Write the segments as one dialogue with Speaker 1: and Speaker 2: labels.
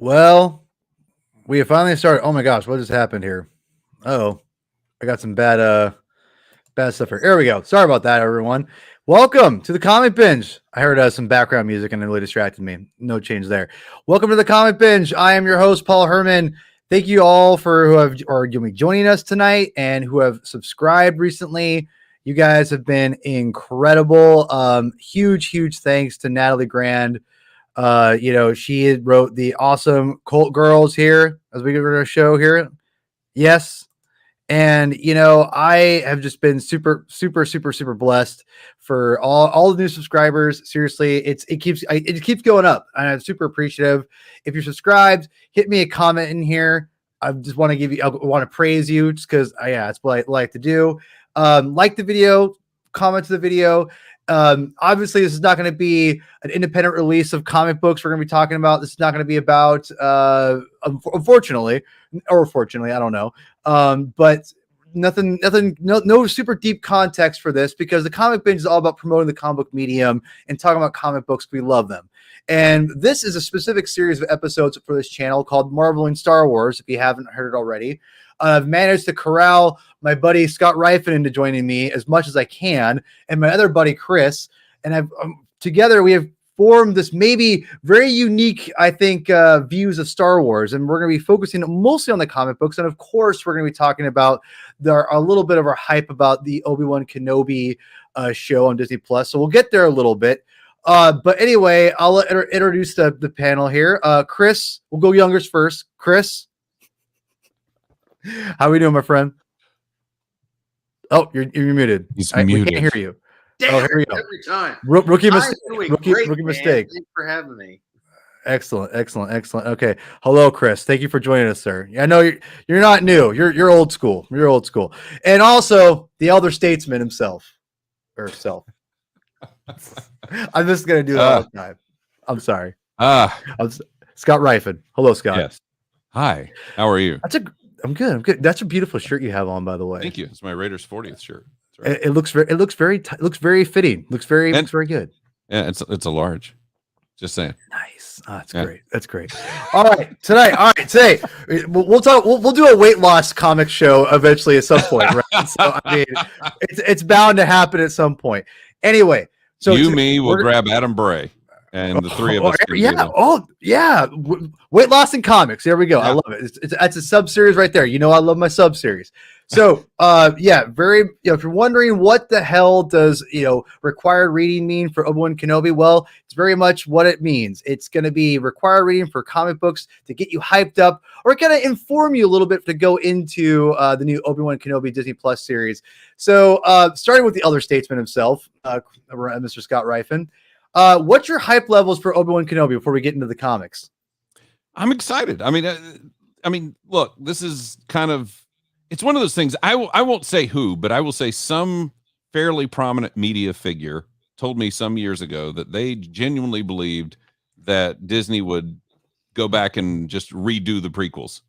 Speaker 1: Well, we have finally started. Oh my gosh, what just happened here? Oh, I got some bad stuff here. There we go. Sorry about that, everyone. Welcome to the Comic Binge. I heard some background music and it really distracted me. No change there. Welcome to the Comic Binge. I am your host, Paul Herman. Thank you all for who have are joining us tonight and who have subscribed recently. You guys have been incredible. Huge thanks to Natalie Grand. She wrote the awesome Cult Girls here as we get rid of a show here. Yes. And, I have just been super blessed for all the new subscribers. Seriously, it keeps going up, and I'm super appreciative. If you're subscribed, hit me a comment in here. I just want to I want to praise you just because, it's what I like to do. Like the video, comment to the video. Obviously, this is not going to be an independent release of comic books we're going to be talking about. This is not going to be about, unfortunately, or fortunately, I don't know. But nothing, no super deep context for this because the Comic Binge is all about promoting the comic book medium and talking about comic books. We love them. And this is a specific series of episodes for this channel called Marveling Star Wars, if you haven't heard it already. I've managed to corral my buddy Scott Rifen into joining me as much as I can, and my other buddy Chris. And together we have formed this maybe very unique, I think, views of Star Wars. And we're going to be focusing mostly on the comic books. And of course, we're going to be talking about a little bit of our hype about the Obi-Wan Kenobi show on Disney Plus. So we'll get there a little bit. But anyway, I'll introduce the panel here. Chris, we'll go youngest first. Chris, how are we doing, my friend? Oh, you're muted.
Speaker 2: He's muted.
Speaker 1: We can't hear you.
Speaker 3: Damn,
Speaker 1: here we go.
Speaker 3: Every time.
Speaker 1: Rookie mistake. Rookie mistake.
Speaker 3: Thanks for having me.
Speaker 1: Excellent. Okay. Hello, Chris. Thank you for joining us, sir. I know you're not new. You're old school. You're old school. And also the elder statesman himself. Or self. I'm just gonna do it all the time. I'm sorry. Scott Rifen. Hello, Scott.
Speaker 2: Yes. Hi. How are you?
Speaker 1: I'm good. That's a beautiful shirt you have on, by the way.
Speaker 2: Thank you. It's my Raiders 40th shirt.
Speaker 1: Right. It looks very fitting. Looks very good.
Speaker 2: Yeah, it's a large. Just saying.
Speaker 1: Nice. Oh, that's great. All right, today we'll talk. We'll do a weight loss comic show eventually at some point, right? So I mean, it's bound to happen at some point. Anyway, so
Speaker 2: we'll grab Adam Bray. And the three of us.
Speaker 1: Yeah. Weight loss in comics. There we go. Yeah. I love it. It's a sub series right there. I love my sub series. So, if you're wondering what the hell does, required reading mean for Obi-Wan Kenobi? Well, it's very much what it means. It's going to be required reading for comic books to get you hyped up or kind of inform you a little bit to go into the new Obi-Wan Kenobi Disney Plus series. So, starting with the elder statesman himself, Mr. Scott Rifen. What's your hype levels for Obi-Wan Kenobi before we get into the comics?
Speaker 2: I'm excited. I mean, look, this is it's one of those things. I won't say who, but I will say some fairly prominent media figure told me some years ago that they genuinely believed that Disney would go back and just redo the prequels.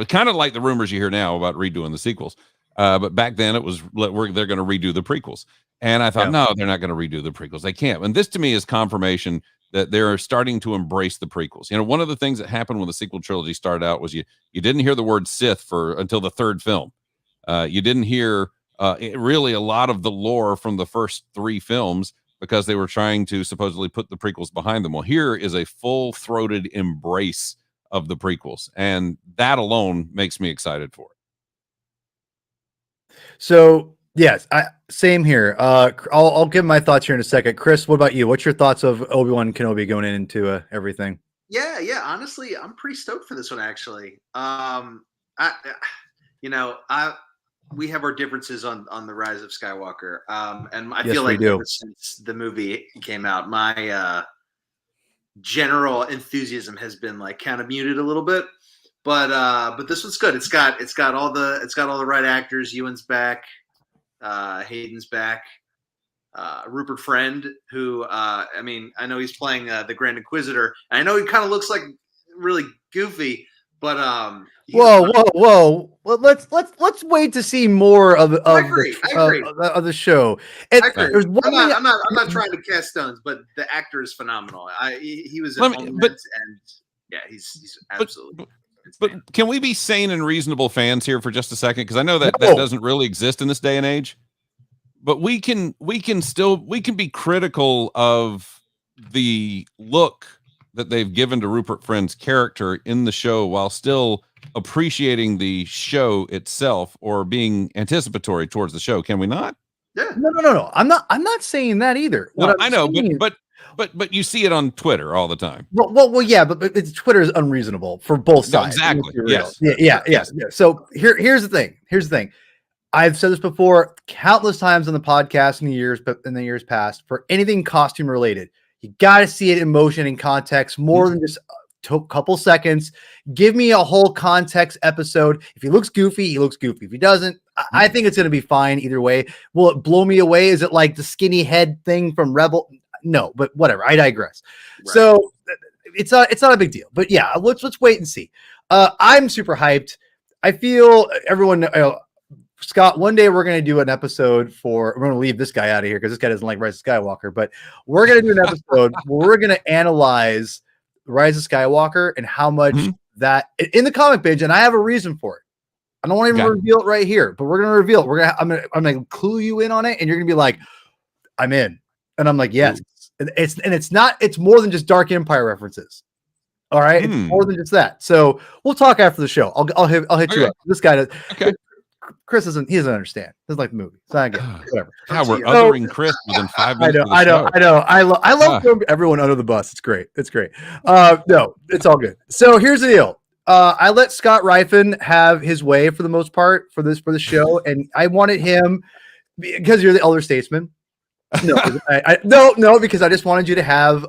Speaker 2: Kind of like the rumors you hear now about redoing the sequels. But back then it was they're going to redo the prequels. And I thought, no, they're not going to redo the prequels. They can't. And this to me is confirmation that they're starting to embrace the prequels. One of the things that happened when the sequel trilogy started out was you didn't hear the word Sith until the third film. You didn't hear really a lot of the lore from the first three films because they were trying to supposedly put the prequels behind them. Well, here is a full-throated embrace of the prequels. And that alone makes me excited for it.
Speaker 1: So, yes, same here. I'll give my thoughts here in a second. Chris, what about you? What's your thoughts of Obi-Wan Kenobi going into everything?
Speaker 3: Yeah. Honestly, I'm pretty stoked for this one. Actually, we have our differences on the Rise of Skywalker, and I feel like ever since the movie came out, my general enthusiasm has been kind of muted a little bit. But this one's good. It's got all the right actors. Ewan's back. Hayden's back. Rupert Friend, who I know he's playing the Grand Inquisitor. And I know he kind of looks like really goofy, but
Speaker 1: whoa. Well, let's wait to see more of
Speaker 3: I agree.
Speaker 1: the show.
Speaker 3: I agree. I'm not trying to cast stones, but the actor is phenomenal. He was in Homeland, and Yeah, he's absolutely.
Speaker 2: But can we be sane and reasonable fans here for just a second? Because I know that that doesn't really exist in this day and age. But we can be critical of the look that they've given to Rupert Friend's character in the show while still appreciating the show itself or being anticipatory towards the show. Can we not?
Speaker 3: Yeah.
Speaker 1: No. I'm not saying that either.
Speaker 2: No, I know, but you see it on Twitter all the time.
Speaker 1: Well, yeah, but Twitter is unreasonable for both sides.
Speaker 2: No, exactly. Yes.
Speaker 1: Yeah. So here's the thing. I've said this before countless times on the podcast in the years past. For anything costume related, you got to see it in motion and context more than just a couple seconds. Give me a whole context episode. If he looks goofy, he looks goofy. If he doesn't, I think it's going to be fine either way. Will it blow me away? Is it like the skinny head thing from Rebel? No, but whatever. I digress. Right. So it's not a big deal. But yeah, let's wait and see. I'm super hyped. I feel everyone. Scott, one day we're going to do an episode we're going to leave this guy out of here because this guy doesn't like Rise of Skywalker, but we're going to do an episode where we're going to analyze Rise of Skywalker and how much that in the comic binge. And I have a reason for it. I don't want to even reveal it right here, but we're going to reveal it. I'm going to clue you in on it. And you're going to be like, I'm in. And I'm like, yes. It's more than just Dark Empire references. All right. It's more than just that. So we'll talk after the show. I'll hit you up. This guy does. Okay. Chris doesn't understand. Doesn't like the movie. So I get whatever.
Speaker 2: Yeah, we're othering Chris within 5 minutes.
Speaker 1: I know. I love throwing everyone under the bus. It's great. No, it's all good. So here's the deal. I let Scott Rifen have his way for the most part for the show, and I wanted him because you're the elder statesman. No, because I just wanted you to have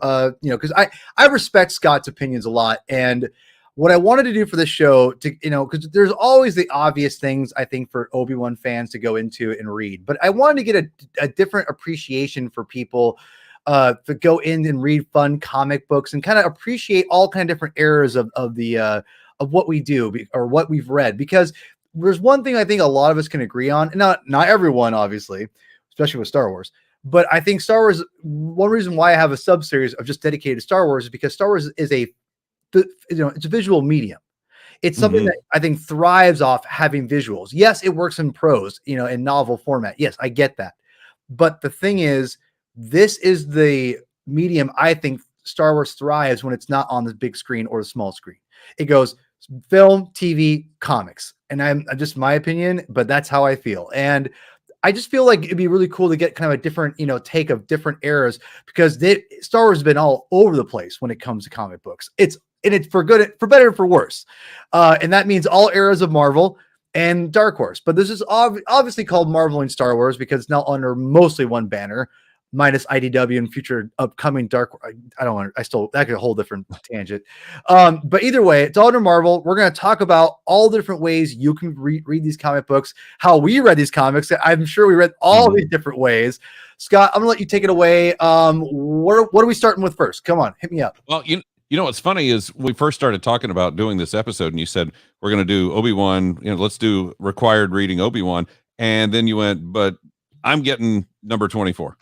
Speaker 1: because I respect Scott's opinions a lot, and what I wanted to do for this show because there's always the obvious things I think for Obi-Wan fans to go into and read, but I wanted to get a different appreciation for people to go in and read fun comic books and kind of appreciate all kind of different eras of what we do or what we've read, because there's one thing I think a lot of us can agree on, and not everyone, obviously, especially with Star Wars. But I think Star Wars, one reason why I have a sub-series of just dedicated to Star Wars is because Star Wars is it's a visual medium. It's something that I think thrives off having visuals. Yes, it works in prose, in novel format. Yes, I get that. But the thing is, this is the medium I think Star Wars thrives when it's not on the big screen or the small screen. It goes film, TV, comics. And I'm just my opinion, but that's how I feel. And I just feel like it'd be really cool to get kind of a different, take of different eras, because Star Wars has been all over the place when it comes to comic books. It's for good, for better, and for worse. And that means all eras of Marvel and Dark Horse. But this is obviously called Marvel and Star Wars because it's now under mostly one banner, minus IDW and future upcoming Dark. That's a whole different tangent. But either way, it's all under Marvel. We're going to talk about all the different ways you can read these comic books, how we read these comics. I'm sure we read all these different ways. Scott, I'm going to let you take it away. What are we starting with first? Come on, hit me up.
Speaker 2: Well, you know what's funny is we first started talking about doing this episode, and you said we're going to do Obi-Wan. Let's do required reading Obi-Wan, and then you went, but I'm getting number 24.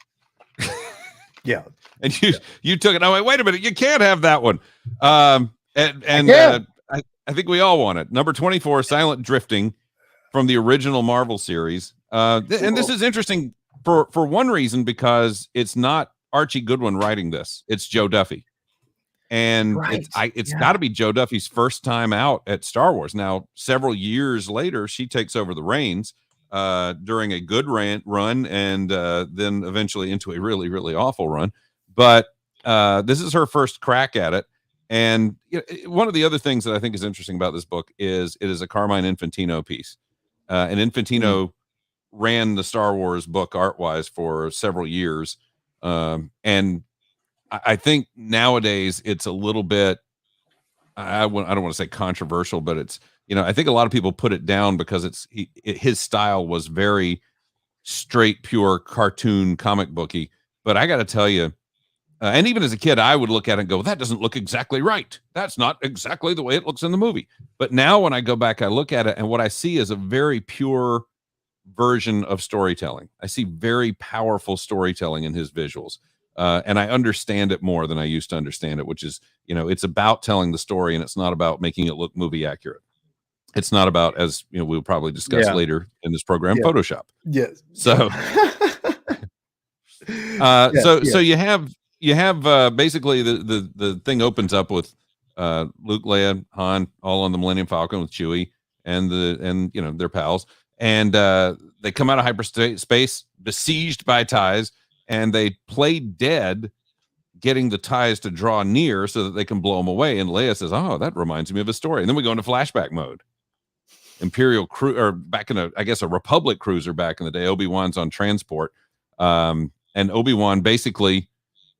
Speaker 1: Yeah,
Speaker 2: and you took it. I went, wait a minute, you can't have that one. I think we all want it. Number 24, Silent Drifting, from the original Marvel series. And this is interesting for one reason, because it's not Archie Goodwin writing this; it's Joe Duffy. And it's got to be Joe Duffy's first time out at Star Wars. Now, several years later, she takes over the reins during a good run, and then eventually into a really, really awful run. But this is her first crack at it. And one of the other things that I think is interesting about this book is it is a Carmine Infantino piece. And Infantino ran the Star Wars book art-wise for several years. And I think nowadays it's a little bit, I don't want to say controversial, but it's, I think a lot of people put it down because his style was very straight, pure cartoon comic booky. But I got to tell you, and even as a kid, I would look at it and go, that doesn't look exactly right. That's not exactly the way it looks in the movie. But now when I go back, I look at it, and what I see is a very pure version of storytelling. I see very powerful storytelling in his visuals. And I understand it more than I used to understand it, which is, it's about telling the story, and it's not about making it look movie accurate. It's not about, as we'll probably discuss later in this program, Photoshop.
Speaker 1: Yes.
Speaker 2: So, so you have basically the thing opens up with Luke, Leia, Han, all on the Millennium Falcon with Chewie and their pals, and they come out of hyperspace besieged by TIEs, and they play dead, getting the TIEs to draw near so that they can blow them away. And Leia says, "Oh, that reminds me of a story." And then we go into flashback mode. Imperial crew, or back in a Republic cruiser back in the day. Obi-Wan's on transport, and Obi-Wan basically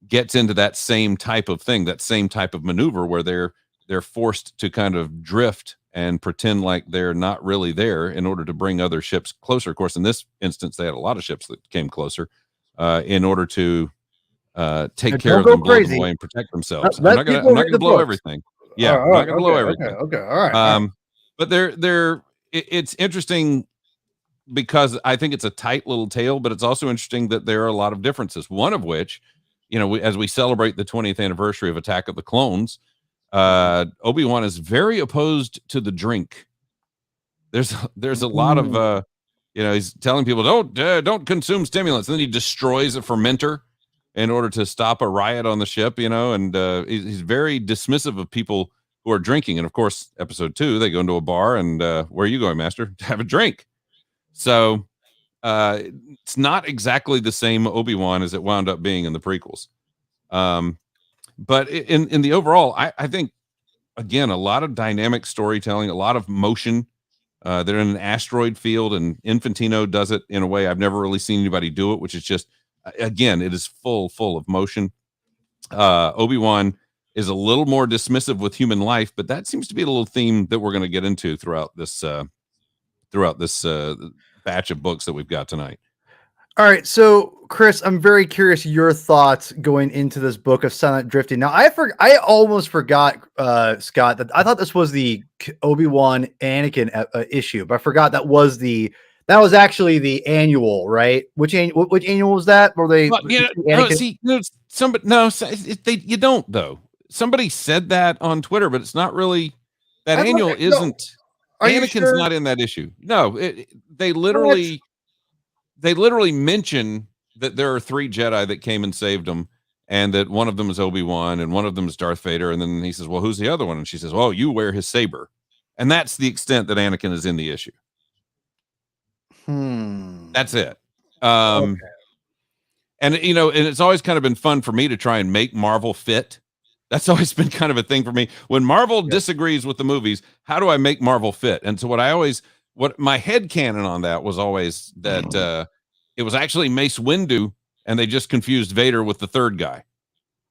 Speaker 2: gets into that same type of thing, that same type of maneuver where they're forced to kind of drift and pretend like they're not really there in order to bring other ships closer. Of course, in this instance, they had a lot of ships that came closer in order to take care of them, blow them away, and protect themselves. I'm not gonna blow everything. Yeah, I'm not gonna blow everything.
Speaker 1: Okay, all right.
Speaker 2: But it's interesting because I think it's a tight little tale, but it's also interesting that there are a lot of differences. One of which, as we celebrate the 20th anniversary of Attack of the Clones, Obi-Wan is very opposed to the drink. There's a lot of he's telling people don't consume stimulants, and then he destroys a fermenter in order to stop a riot on the ship, and he's very dismissive of people who are drinking. And of course, episode 2, they go into a bar, and where are you going, Master? To have a drink. So it's not exactly the same Obi-Wan as it wound up being in the prequels. But in the overall, I think, again, a lot of dynamic storytelling, a lot of motion. They're in an asteroid field, and Infantino does it in a way I've never really seen anybody do it, which is just, again, it is full of motion. Obi-Wan is a little more dismissive with human life, but that seems to be a little theme that we're going to get into throughout this batch of books that we've got tonight.
Speaker 1: All right, so Chris, I'm very curious your thoughts going into this book of Silent Drifting. Now, I almost forgot, Scott, that I thought this was the Obi-Wan Anakin issue, but I forgot that was actually the annual, right? Which annual was that? Were they?
Speaker 2: Well, you don't though. Somebody said that on Twitter, but it's not really that annual. Isn't Anakin's not in that issue? No, they literally mention that there are 3 Jedi that came and saved them, and that one of them is Obi-Wan and one of them is Darth Vader. And then he says, "Well, who's the other one?" And she says, "Well, you wear his saber." And that's the extent that Anakin is in the issue. That's it. Okay. And it's always kind of been fun for me to try and make Marvel fit. That's always been kind of a thing for me. When Marvel disagrees with the movies, how do I make Marvel fit? And so what my head canon on that was always that it was actually Mace Windu, and they just confused Vader with the third guy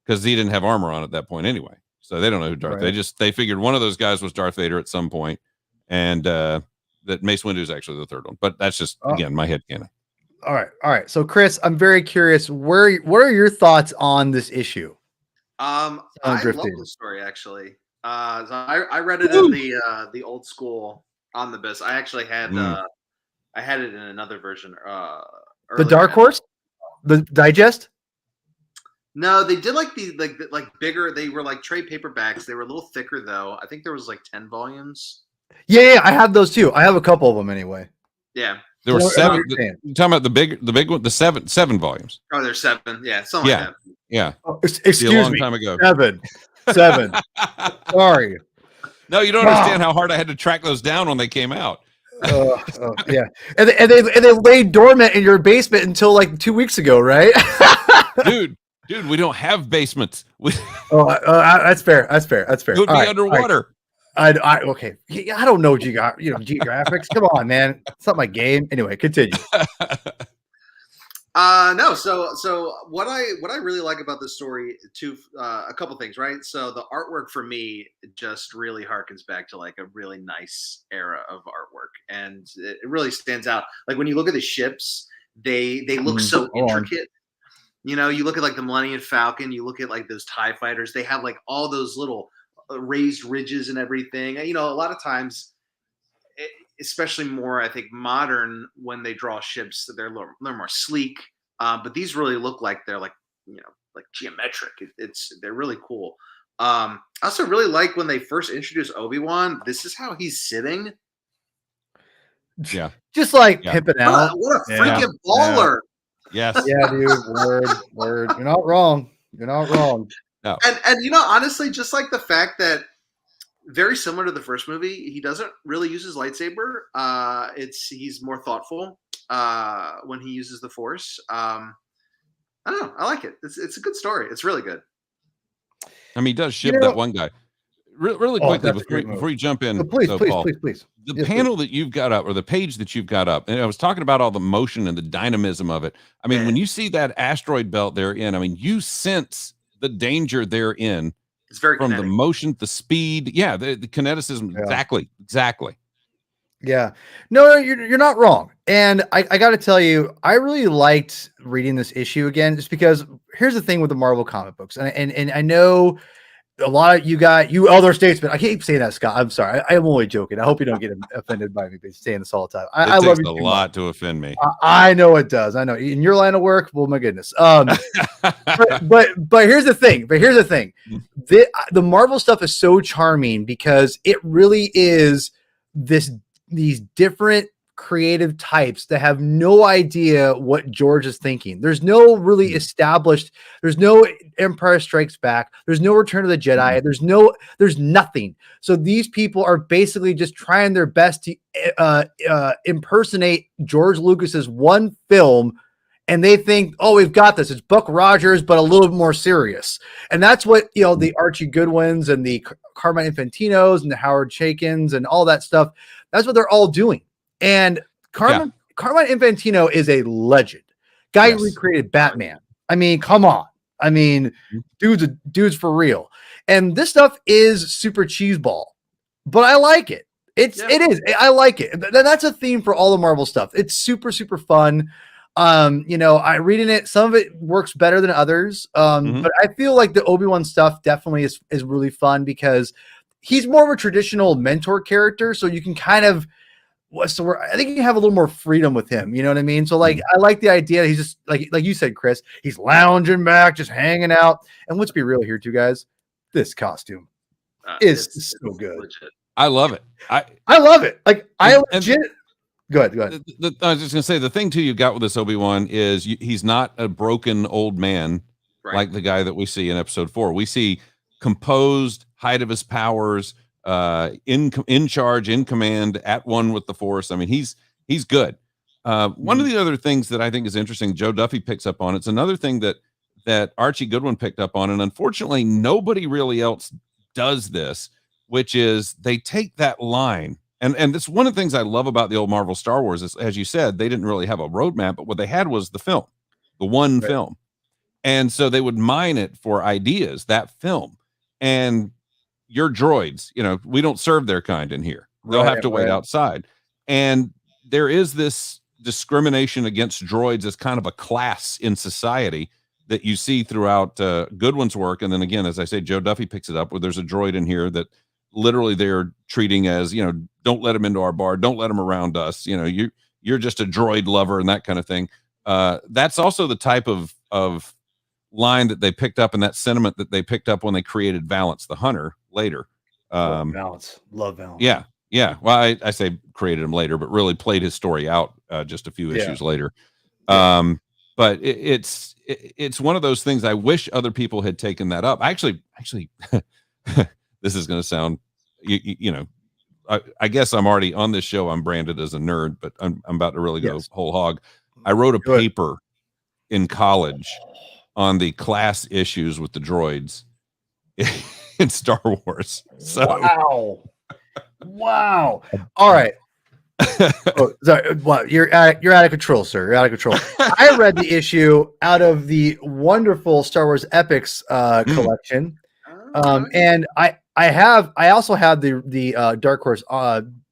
Speaker 2: because he didn't have armor on at that point anyway. So they don't know who Darth. Right. They figured one of those guys was Darth Vader at some point, and that Mace Windu is actually the third one. But that's just again my head canon.
Speaker 1: All right. So Chris, I'm very curious. What are your thoughts on this issue?
Speaker 3: I love the story actually. So I read it in the old school omnibus. I actually had I had it in another version.
Speaker 1: The Dark Horse, the digest.
Speaker 3: No, they did like bigger. They were like trade paperbacks. They were a little thicker though. I think there was like 10 volumes.
Speaker 1: Yeah, I have those too. I have a couple of them anyway.
Speaker 3: Yeah,
Speaker 2: there were 7. You're talking about the big one, the 7 volumes.
Speaker 3: Oh, there's 7. Yeah, something like that.
Speaker 2: Yeah.
Speaker 1: Oh, excuse me.
Speaker 2: A long time ago.
Speaker 1: 7. Sorry.
Speaker 2: No, you don't understand how hard I had to track those down when they came out.
Speaker 1: Yeah, and they laid dormant in your basement until like 2 weeks ago, right?
Speaker 2: Dude, we don't have basements.
Speaker 1: That's fair.
Speaker 2: It would be underwater.
Speaker 1: Okay. I don't know geographics. Come on, man. It's not my game. Anyway, continue.
Speaker 3: No. So what I really like about this story too, a couple things, right? So the artwork for me just really harkens back to like a really nice era of artwork, and it really stands out. Like when you look at the ships, they look so intricate. You look at like the Millennium Falcon, you look at like those TIE fighters, they have like all those little raised ridges and everything. A lot of times, especially more, I think, modern, when they draw ships, they're a little more sleek. But these really look like they're like, like geometric. They're really cool. I also really like when they first introduced Obi-Wan. This is how he's sitting.
Speaker 2: Yeah,
Speaker 1: just like pimping out.
Speaker 3: What a freaking baller!
Speaker 2: Yes,
Speaker 1: yeah, dude. Word. You're not wrong.
Speaker 2: No.
Speaker 3: And honestly, just like the fact that very similar to the first movie, he doesn't really use his lightsaber. He's more thoughtful when he uses the Force. I don't know. I like it. It's a good story. It's really good.
Speaker 2: I mean, he does ship that one guy. Really quickly before you jump in,
Speaker 1: please.
Speaker 2: The panel that you've got up, or the page that you've got up, and I was talking about all the motion and the dynamism of it. I mean, when you see that asteroid belt they're in, I mean, you sense the danger they're in.
Speaker 3: It's very
Speaker 2: from
Speaker 3: kinetic.
Speaker 2: The motion, the speed, the kineticism. Exactly.
Speaker 1: Yeah, no, you're not wrong. And I got to tell you, I really liked reading this issue again, just because here's the thing with the Marvel comic books, and I know a lot of you elder statesmen. I keep saying that, Scott. I'm sorry. I'm only joking. I hope you don't get offended by me saying this all the time. I love you.
Speaker 2: It takes a lot to offend me.
Speaker 1: I know it does. I know in your line of work. Well, my goodness. But here's the thing. The Marvel stuff is so charming because it really is these different creative types that have no idea what George is thinking. There's no really established, there's no Empire Strikes Back, there's no Return of the Jedi, there's nothing. So these people are basically just trying their best to impersonate George Lucas's one film, and they think, oh, we've got this. It's Buck Rogers, but a little bit more serious. And that's what, the Archie Goodwins and the Carmine Infantinos and the Howard Chaykins and all that stuff, that's what they're all doing. And Carmine Infantino is a legend. Guy who recreated Batman. I mean, come on. I mean, dude's for real. And this stuff is super cheeseball, but I like it. It is. I like it. That's a theme for all the Marvel stuff. It's super, super fun. I reading it, some of it works better than others. But I feel like the Obi-Wan stuff definitely is really fun because he's more of a traditional mentor character. So you can kind of, I think you can have a little more freedom with him. You know what I mean? So like, I like the idea that he's just like you said, Chris, he's lounging back, just hanging out. And let's be real here too, guys. This costume is so good.
Speaker 3: Legit.
Speaker 2: I love it.
Speaker 1: I love it. Like I legit. Go ahead.
Speaker 2: I was just gonna say the thing too you got with this Obi-Wan is he's not a broken old man like the guy that we see in episode 4. We see composed, height of his powers, in charge, in command, at one with the Force. I mean, he's good. One of the other things that I think is interesting, Joe Duffy picks up on. It's another thing that Archie Goodwin picked up on, and unfortunately, nobody really else does this, which is they take that line. And it's one of the things I love about the old Marvel Star Wars is, as you said, they didn't really have a roadmap, but what they had was the film, the one film. And so they would mine it for ideas, that film. And your droids, we don't serve their kind in here. They'll have to wait outside. And there is this discrimination against droids as kind of a class in society that you see throughout Goodwin's work. And then again, as I say, Joe Duffy picks it up where there's a droid in here that literally they're treating as, don't let him into our bar. Don't let him around us. You're just a droid lover and that kind of thing. That's also the type of line that they picked up, and that sentiment that they picked up when they created Valance the Hunter later.
Speaker 1: Love Valance.
Speaker 2: Yeah. Well, I say created him later, but really played his story out just a few issues later. But it's one of those things. I wish other people had taken that up. Actually, this is going to sound, I guess I'm already on this show. I'm branded as a nerd, but I'm about to really go whole hog. I wrote a paper in college on the class issues with the droids in Star Wars. So
Speaker 1: wow. All right. Sorry. Well, you're out of control, sir. You're out of control. I read the issue out of the wonderful Star Wars Epics collection, and I also have the Dark Horse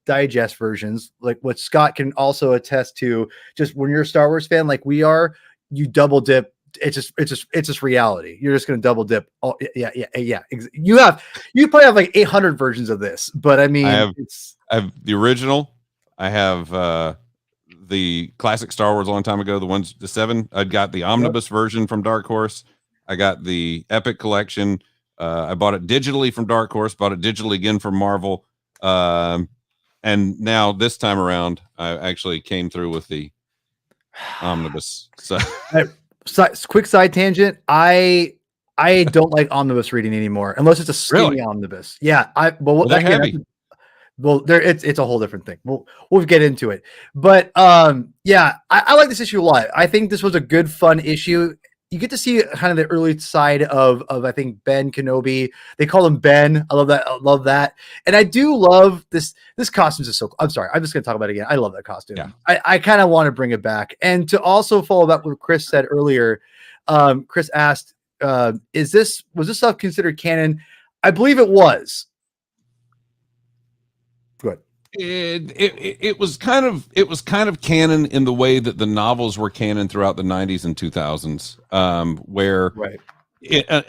Speaker 1: digest versions, like what Scott can also attest to. Just when you're a Star Wars fan, like we are, you double dip. It's just reality. You're just going to double dip. Oh yeah. You probably have like 800 versions of this, but I mean,
Speaker 2: I have the original. I have the classic Star Wars a long time ago. The 7. I've got the omnibus version from Dark Horse. I got the Epic Collection. I bought it digitally from Dark Horse, bought it digitally again from Marvel. And now this time around, I actually came through with the omnibus. So,
Speaker 1: quick side tangent. I don't like omnibus reading anymore, unless it's a skinny omnibus. Yeah,
Speaker 2: they're heavy.
Speaker 1: It's a whole different thing. We'll get into it. But yeah, I like this issue a lot. I think this was a good, fun issue. You get to see kind of the early side of I think Ben Kenobi. They call him Ben. I love that. I love that. And I do love this. This costume is so cool. I'm sorry. I'm just going to talk about it again. I love that costume. Yeah. I kind of want to bring it back. And to also follow up what Chris said earlier, Chris asked, was this stuff considered canon? I believe it was. Good.
Speaker 2: It was kind of canon in the way that the novels were canon throughout the 90s and 2000s, where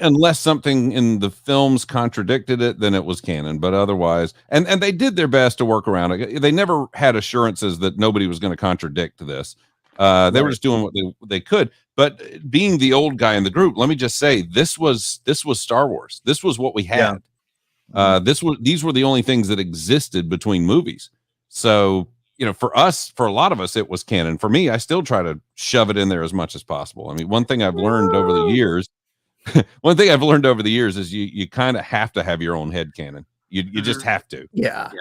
Speaker 2: unless something in the films contradicted it, then it was canon. But otherwise, and they did their best to work around it. They never had assurances that nobody was going to contradict this. They were just doing what they could. But being the old guy in the group, let me just say, this was Star Wars. This was what we had. Yeah. These were the only things that existed between movies. So, for a lot of us, it was canon. For me, I still try to shove it in there as much as possible. I mean, one thing I've learned over the years is you kind of have to have your own head canon. You just have to.
Speaker 1: Yeah.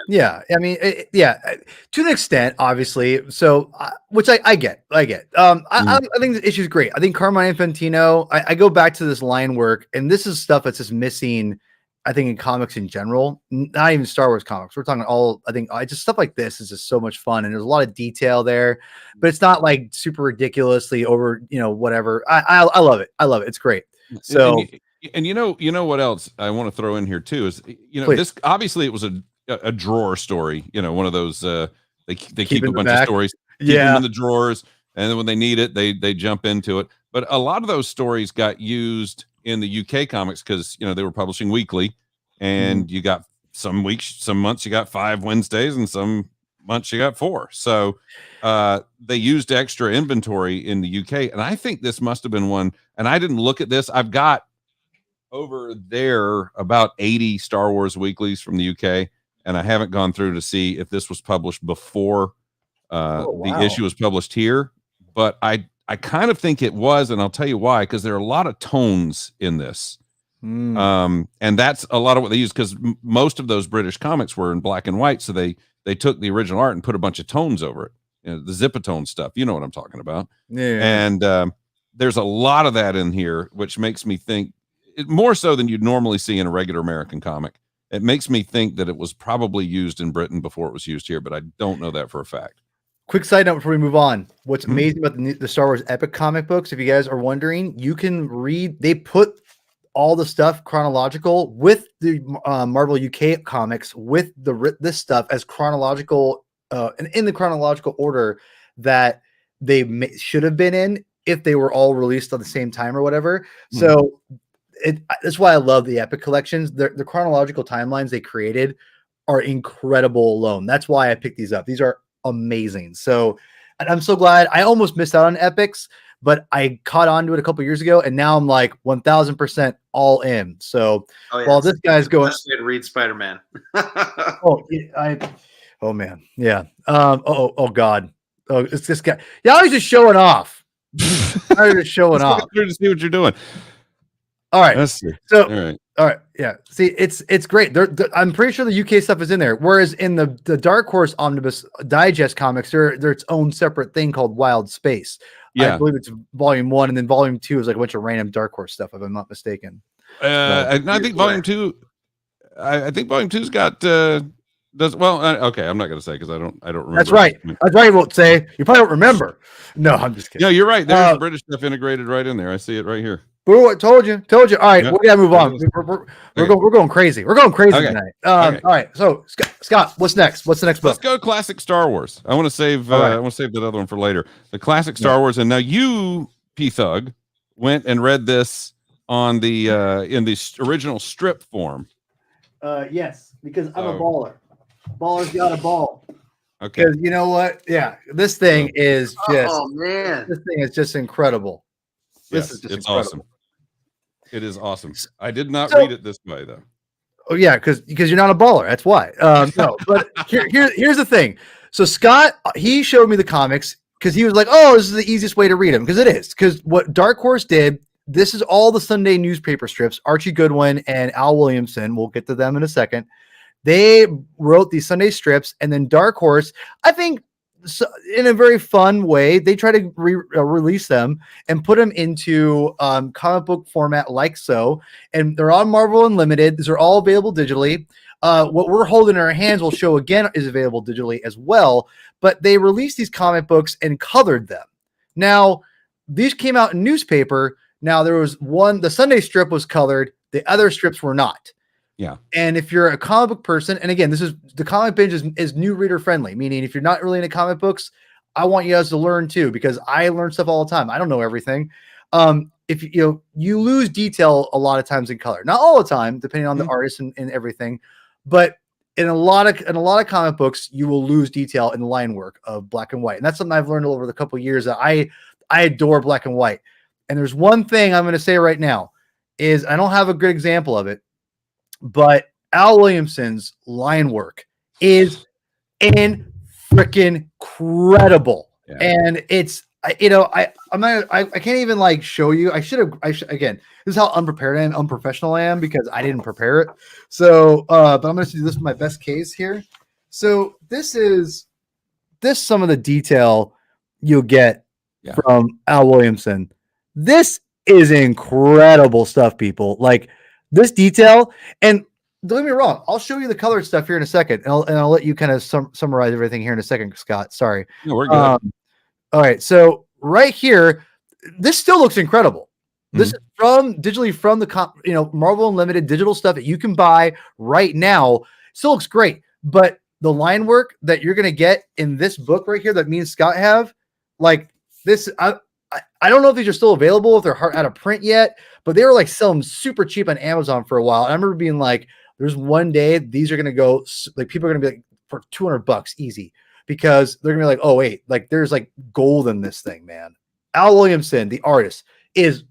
Speaker 1: I mean, to an extent, obviously. So, which I get. I think the issue is great. I think Carmine Infantino. I go back to this line work, and this is stuff that's just missing. I think in comics in general, not even Star Wars comics. We're talking just stuff like this is just so much fun, and there's a lot of detail there, but it's not like super ridiculously over, whatever. I love it. I love it. It's great. So,
Speaker 2: and you know what else I want to throw in here too is,
Speaker 1: Please.
Speaker 2: This obviously it was a drawer story, one of those, they keep a bunch of stories, keep them in the drawers, and then when they need it, they jump into it. But a lot of those stories got used in the UK comics because they were publishing weekly, and you got some months you got 5 Wednesdays, and some months you got 4. So they used extra inventory in the UK, and I think this must have been one. And I didn't look at this. I've got over there about 80 Star Wars weeklies from the UK, and I haven't gone through to see if this was published before the issue was published here. But I kind of think it was, and I'll tell you why, because there are a lot of tones in this. And that's a lot of what they use, because most of those British comics were in black and white, so they took the original art and put a bunch of tones over it. The Zipatone stuff, you know what I'm talking about. And there's a lot of that in here, which makes me think, more so than you'd normally see in a regular American comic, it makes me think that it was probably used in Britain before it was used here, but I don't know that for a fact.
Speaker 1: Quick side note before we move on. What's amazing about the Star Wars Epic comic books, if you guys are wondering, you can read, they put all the stuff chronological with the Marvel UK comics, with this stuff as chronological, and in the chronological order that they should have been in if they were all released at the same time or whatever. So that's why I love the Epic collections. The chronological timelines they created are incredible alone. That's why I picked these up. These are amazing. So, and I'm so glad. I almost missed out on Epics, but I caught on to it a couple years ago, and now I'm like 1000% all in. So while this guy's going
Speaker 3: to read Spider-Man.
Speaker 1: Oh man, yeah. Oh God. Oh, it's this guy. Yeah, I was just showing off. I was just showing off.
Speaker 2: To see what you're doing.
Speaker 1: All right. So, all right. Yeah. See, it's great. I'm pretty sure the UK stuff is in there. Whereas in the Dark Horse Omnibus Digest comics, they're its own separate thing called Wild Space.
Speaker 2: Yeah.
Speaker 1: I believe it's volume 1, and then volume 2 is like a bunch of random Dark Horse stuff, if I'm not mistaken.
Speaker 2: I think volume 2. I think volume 2's got. Okay. I'm not going to say because I don't remember.
Speaker 1: That's right. That's right. You won't say. You probably don't remember. No, I'm just kidding.
Speaker 2: No, you're right. There's British stuff integrated right in there. I see it right here.
Speaker 1: I told you. All right, we gotta move on. We're going crazy. We're going crazy tonight. All right. So Scott, what's next? What's the next book?
Speaker 2: Let's go classic Star Wars. I want to save. I want to save that other one for later. The classic Star Wars. And now you, P Thug, went and read this on the in the original strip form.
Speaker 1: Yes, because I'm a baller. Baller's got a ball.
Speaker 2: Okay.
Speaker 1: Because you know what? Yeah, this thing is just.
Speaker 3: Oh man,
Speaker 1: this thing is just incredible.
Speaker 2: This is just incredible. Awesome. It is awesome. I did not read it this way though.
Speaker 1: Oh yeah, because you're not a baller. That's why. No, but here's the thing. So Scott, he showed me the comics because he was like, "Oh, this is the easiest way to read them." Because it is. Because what Dark Horse did, this is all the Sunday newspaper strips. Archie Goodwin and Al Williamson. We'll get to them in a second. They wrote these Sunday strips, and then Dark Horse, I think, in a very fun way, they try to release them and put them into comic book format like so. And they're on Marvel Unlimited. These are all available digitally. What we're holding in our hands will show again is available digitally as well. But they released these comic books and colored them. Now, these came out in newspaper. Now, there was one, the Sunday strip was colored. The other strips were not.
Speaker 2: Yeah.
Speaker 1: And if you're a comic book person, and again, this is the comic binge is new reader friendly, meaning if you're not really into comic books, I want you guys to learn too, because I learn stuff all the time. I don't know everything. If you lose detail a lot of times in color, not all the time, depending on the artist and everything, but in a lot of comic books, you will lose detail in the line work of black and white. And that's something I've learned over the couple of years that I adore black and white. And there's one thing I'm going to say right now is I don't have a good example of it, but Al Williamson's line work is freaking incredible. Yeah. And it's, I can't even like show you. Again, this is how unprepared I am, unprofessional I am, because I didn't prepare it. So, but I'm going to do this with my best case here. So this some of the detail you'll get from Al Williamson. This is incredible stuff, people. Like, this detail, and don't get me wrong, I'll show you the colored stuff here in a second, and I'll let you kind of summarize everything here in a second, Scott. Sorry.
Speaker 2: No, we're good.
Speaker 1: All right, so right here, this still looks incredible. This is digitally from the Marvel Unlimited digital stuff that you can buy right now. Still looks great, but the line work that you're gonna get in this book right here that me and Scott have, like this, I don't know if these are still available, if they're out of print yet, but they were like selling super cheap on Amazon for a while. And I remember being like, there's one day these are going to go, like, people are going to be like for $200 easy, because they're going to be like, oh wait, like there's like gold in this thing, man. Al Williamson, the artist, is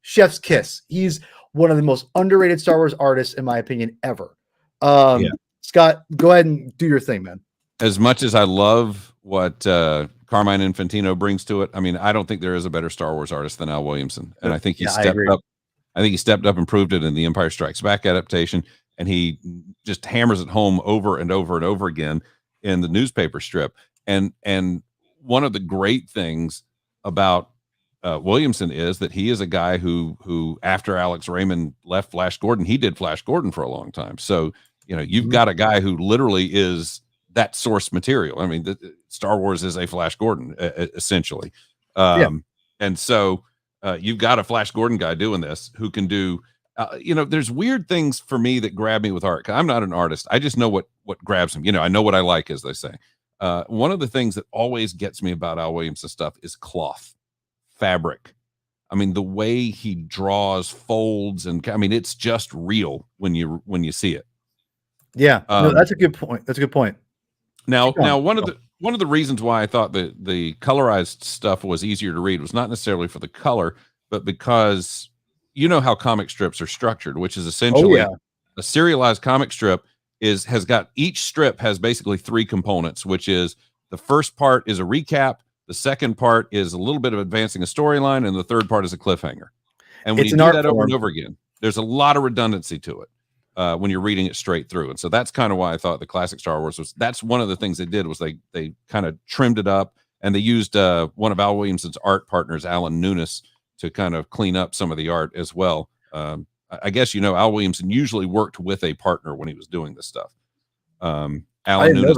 Speaker 1: chef's kiss. He's one of the most underrated Star Wars artists, in my opinion, ever. Scott, go ahead and do your thing, man.
Speaker 2: As much as I love what Carmine Infantino brings to it, I mean, I don't think there is a better Star Wars artist than Al Williamson, and I think he stepped up. I think he stepped up and proved it in the Empire Strikes Back adaptation, and he just hammers it home over and over and over again in the newspaper strip. And one of the great things about Williamson is that he is a guy who after Alex Raymond left Flash Gordon, he did Flash Gordon for a long time. So you've got a guy who literally is that source material. I mean, Star Wars is a Flash Gordon essentially. And so you've got a Flash Gordon guy doing this who can do, there's weird things for me that grab me with art. I'm not an artist. I just know what grabs him. I know what I like, as they say. One of the things that always gets me about Al Williamson stuff is cloth, fabric. I mean, the way he draws, folds, and I mean, it's just real when you see it.
Speaker 1: Yeah, no, that's a good point. That's a good point.
Speaker 2: Now, one of the reasons why I thought the colorized stuff was easier to read was not necessarily for the color, but because how comic strips are structured, which is essentially a serialized comic strip has got, each strip has basically three components, which is the first part is a recap, the second part is a little bit of advancing a storyline, and the third part is a cliffhanger. And when you do that over and over again, there's a lot of redundancy to it. When you're reading it straight through. And so that's kind of why I thought the classic Star Wars that's one of the things they did was they kind of trimmed it up, and they used one of Al Williamson's art partners, Alan Nunes, to kind of clean up some of the art as well. I guess, Al Williamson usually worked with a partner when he was doing this stuff. Alan Nunes,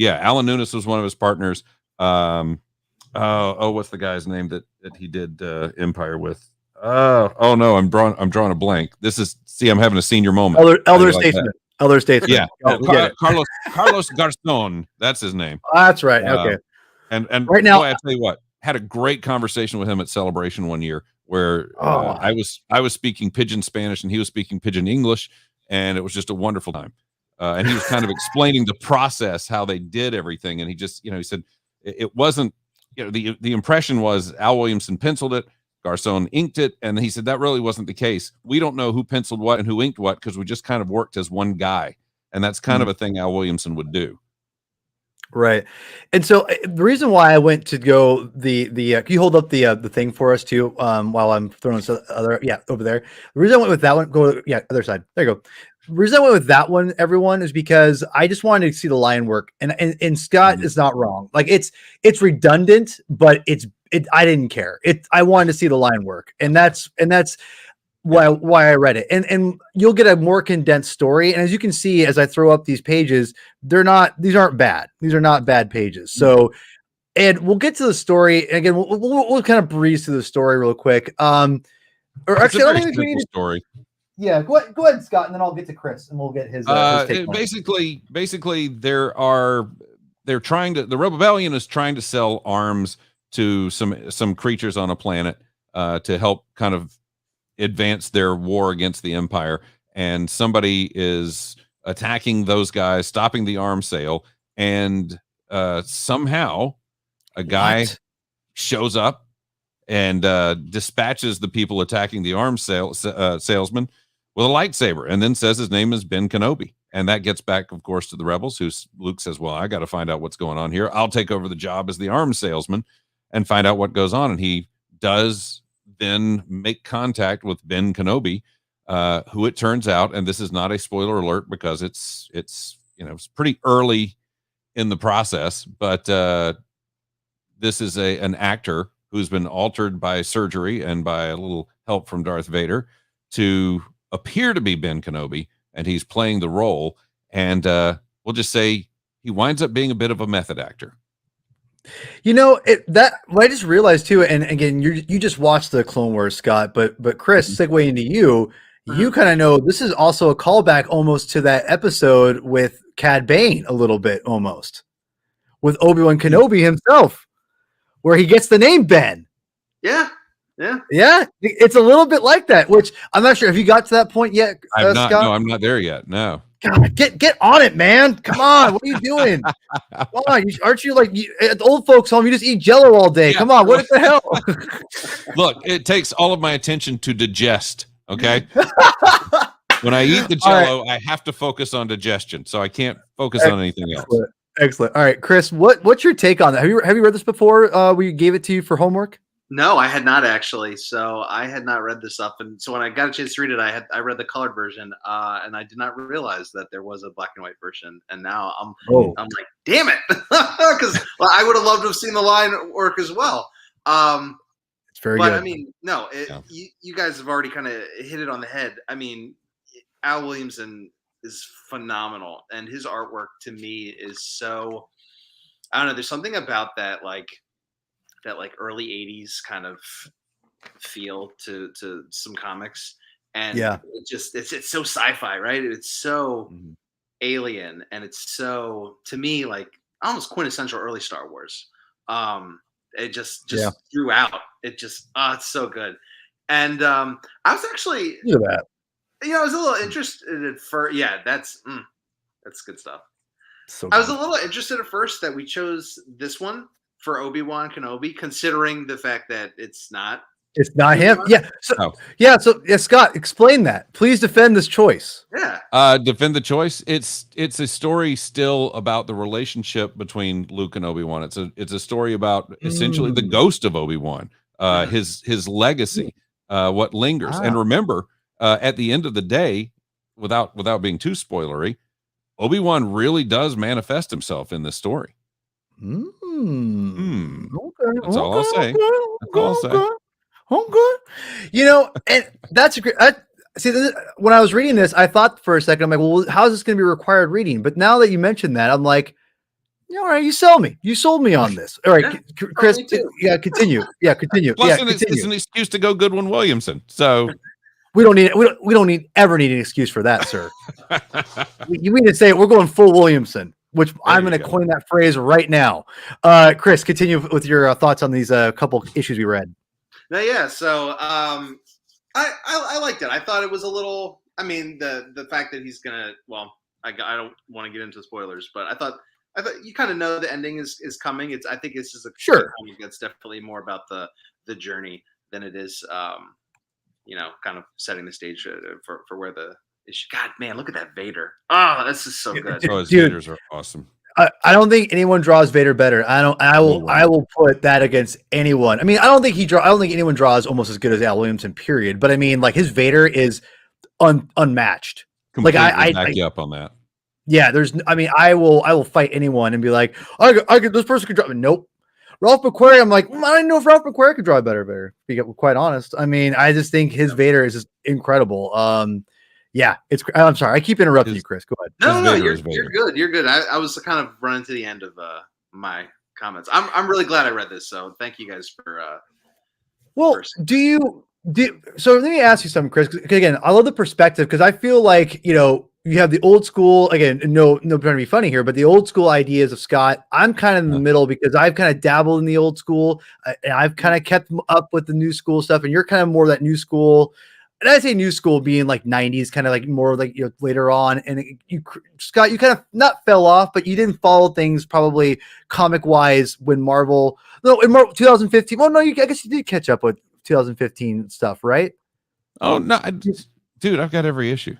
Speaker 2: Alan Nunes was one of his partners. What's the guy's name that he did Empire with? Oh no, I'm drawing a blank. I'm having a senior moment.
Speaker 1: Elder statesman. Elder statesman.
Speaker 2: Yeah. Carlos Garzon. That's his name.
Speaker 1: That's right. Okay.
Speaker 2: And
Speaker 1: right now,
Speaker 2: I tell you what, had a great conversation with him at Celebration one year where I was speaking pidgin Spanish and he was speaking pidgin English, and it was just a wonderful time. And he was kind of explaining the process, how they did everything, and he just, he said it wasn't, the impression was Al Williamson penciled it, Garcon inked it, and he said that really wasn't the case. We don't know who penciled what and who inked what because we just kind of worked as one guy, and that's kind of a thing Al Williamson would do.
Speaker 1: Right. And so the reason why I went to go can you hold up the thing for us too while I'm throwing this other over there. The reason I went with that one, other side. There you go. The reason I went with that one, everyone, is because I just wanted to see the line work. And Scott is not wrong. Like it's redundant, but I didn't care. I wanted to see the line work. And that's why I read it. And you'll get a more condensed story. And as you can see, as I throw up these pages, these aren't bad. These are not bad pages. So, and we'll get to the story. Again, we'll kind of breeze through the story real quick. Or actually, I don't think we need a story. Yeah, go ahead, Scott, and then I'll get to Chris and we'll get his take on it.
Speaker 2: Basically, the rebellion is trying to sell arms to some creatures on a planet to help kind of advance their war against the Empire, and somebody is attacking those guys, stopping the arms sale, and somehow a guy shows up and dispatches the people attacking the arms salesman with a lightsaber, and then says his name is Ben Kenobi. And that gets back, of course, to the rebels, who Luke says, well, I got to find out what's going on here. I'll take over the job as the arms salesman and find out what goes on. And he does then make contact with Ben Kenobi, who it turns out, and this is not a spoiler alert because it's pretty early in the process, but this is an actor who's been altered by surgery and by a little help from Darth Vader to appear to be Ben Kenobi, and he's playing the role. And we'll just say he winds up being a bit of a method actor.
Speaker 1: I just realized too, and again, you just watched the Clone Wars, Scott, but Chris, segue into you kind of know this is also a callback almost to that episode with Cad Bane a little bit, almost with Obi-Wan Kenobi himself, where he gets the name Ben.
Speaker 3: Yeah.
Speaker 1: It's a little bit like that, which I'm not sure if you got to that point yet.
Speaker 2: Scott?
Speaker 1: No,
Speaker 2: I'm not there yet. No.
Speaker 1: God, get on it, man. Come on. What are you doing? Come on. Aren't you like at the old folks' home? You just eat Jello all day. Yeah. Come on. What the hell?
Speaker 2: Look, it takes all of my attention to digest. Okay. When I eat the Jello, I have to focus on digestion. So I can't focus on anything else.
Speaker 1: Excellent. All right, Chris, what's your take on that? Have you read this before? We gave it to you for homework?
Speaker 3: No, I had not actually. So I had not read this up, and so when I got a chance to read it, I read the colored version, and I did not realize that there was a black and white version. And now I'm like, damn it, because I would have loved to have seen the line work as well.
Speaker 1: It's very good.
Speaker 3: I mean, no, you guys have already kind of hit it on the head. I mean, Al Williamson is phenomenal, and his artwork to me is so. I don't know. There's something about that, like early 80s kind of feel to some comics, and it's so sci-fi, right? It's so alien, and it's so, to me, like almost quintessential early Star Wars. It just throughout, it just it's so good. And I was actually I was a little interested at first. Yeah, that's good stuff. So I was a little interested at first that we chose this one for Obi-Wan Kenobi, considering the fact that it's not
Speaker 1: him. Yeah. So Scott, explain that. Please defend this choice.
Speaker 3: Yeah.
Speaker 2: Defend the choice. It's a story still about the relationship between Luke and Obi-Wan. It's a story about essentially the ghost of Obi-Wan, his legacy, what lingers. And remember, at the end of the day, without being too spoilery, Obi-Wan really does manifest himself in this story.
Speaker 1: Okay.
Speaker 2: That's all I'll say.
Speaker 1: Okay. And that's a great. When I was reading this, I thought for a second, I'm like, well, how is this going to be required reading? But now that you mentioned that, I'm like, all right, you sell me. You sold me on this. All right, Chris. Continue. Continue.
Speaker 2: Plus, it's an excuse to go Goodwin Williamson. So
Speaker 1: we don't ever need an excuse for that, sir. You mean to say we're going full Williamson? Which I'm going to coin that phrase right now. Chris, continue with your thoughts on these couple issues we read.
Speaker 3: So I liked it. I thought it was a little. I mean, the fact that he's gonna. Well, I don't want to get into spoilers, but I thought you kind of know the ending is coming. I think it's just a comic that's definitely more about the journey than it is, kind of setting the stage for where the issue. God, man, look at that Vader. Oh, this is so good.
Speaker 2: Oh, his Vaders are awesome.
Speaker 1: I don't think anyone draws Vader better. I will put that against anyone. I mean, I don't think anyone draws almost as good as Al Williamson, period. But I mean, like, his Vader is unmatched.
Speaker 2: Completely
Speaker 1: like I
Speaker 2: back you up on that.
Speaker 1: Yeah, I will fight anyone and be like, this person could draw. Nope. Ralph McQuarrie, I'm like, I don't know if Ralph McQuarrie could draw better, to be quite honest. I mean, I just think his Vader is just incredible. Yeah, I'm sorry. I keep interrupting you, Chris. Go ahead.
Speaker 3: No, you're good. You're good. I was kind of running to the end of my comments. I'm really glad I read this. So thank you guys for.
Speaker 1: Well, so let me ask you something, Chris. Again, I love the perspective because I feel like, you have the old school, again, no trying to be funny here, but the old school ideas of Scott. I'm kind of in the middle because I've kind of dabbled in the old school and I've kind of kept up with the new school stuff. And you're kind of more that new school. And I say new school being like 90s, kind of like more like, later on. And Scott, you kind of not fell off, but you didn't follow things probably comic wise when Marvel, in 2015. Well, no, I guess you did catch up with 2015 stuff, right?
Speaker 2: Oh, no, dude, I've got every issue.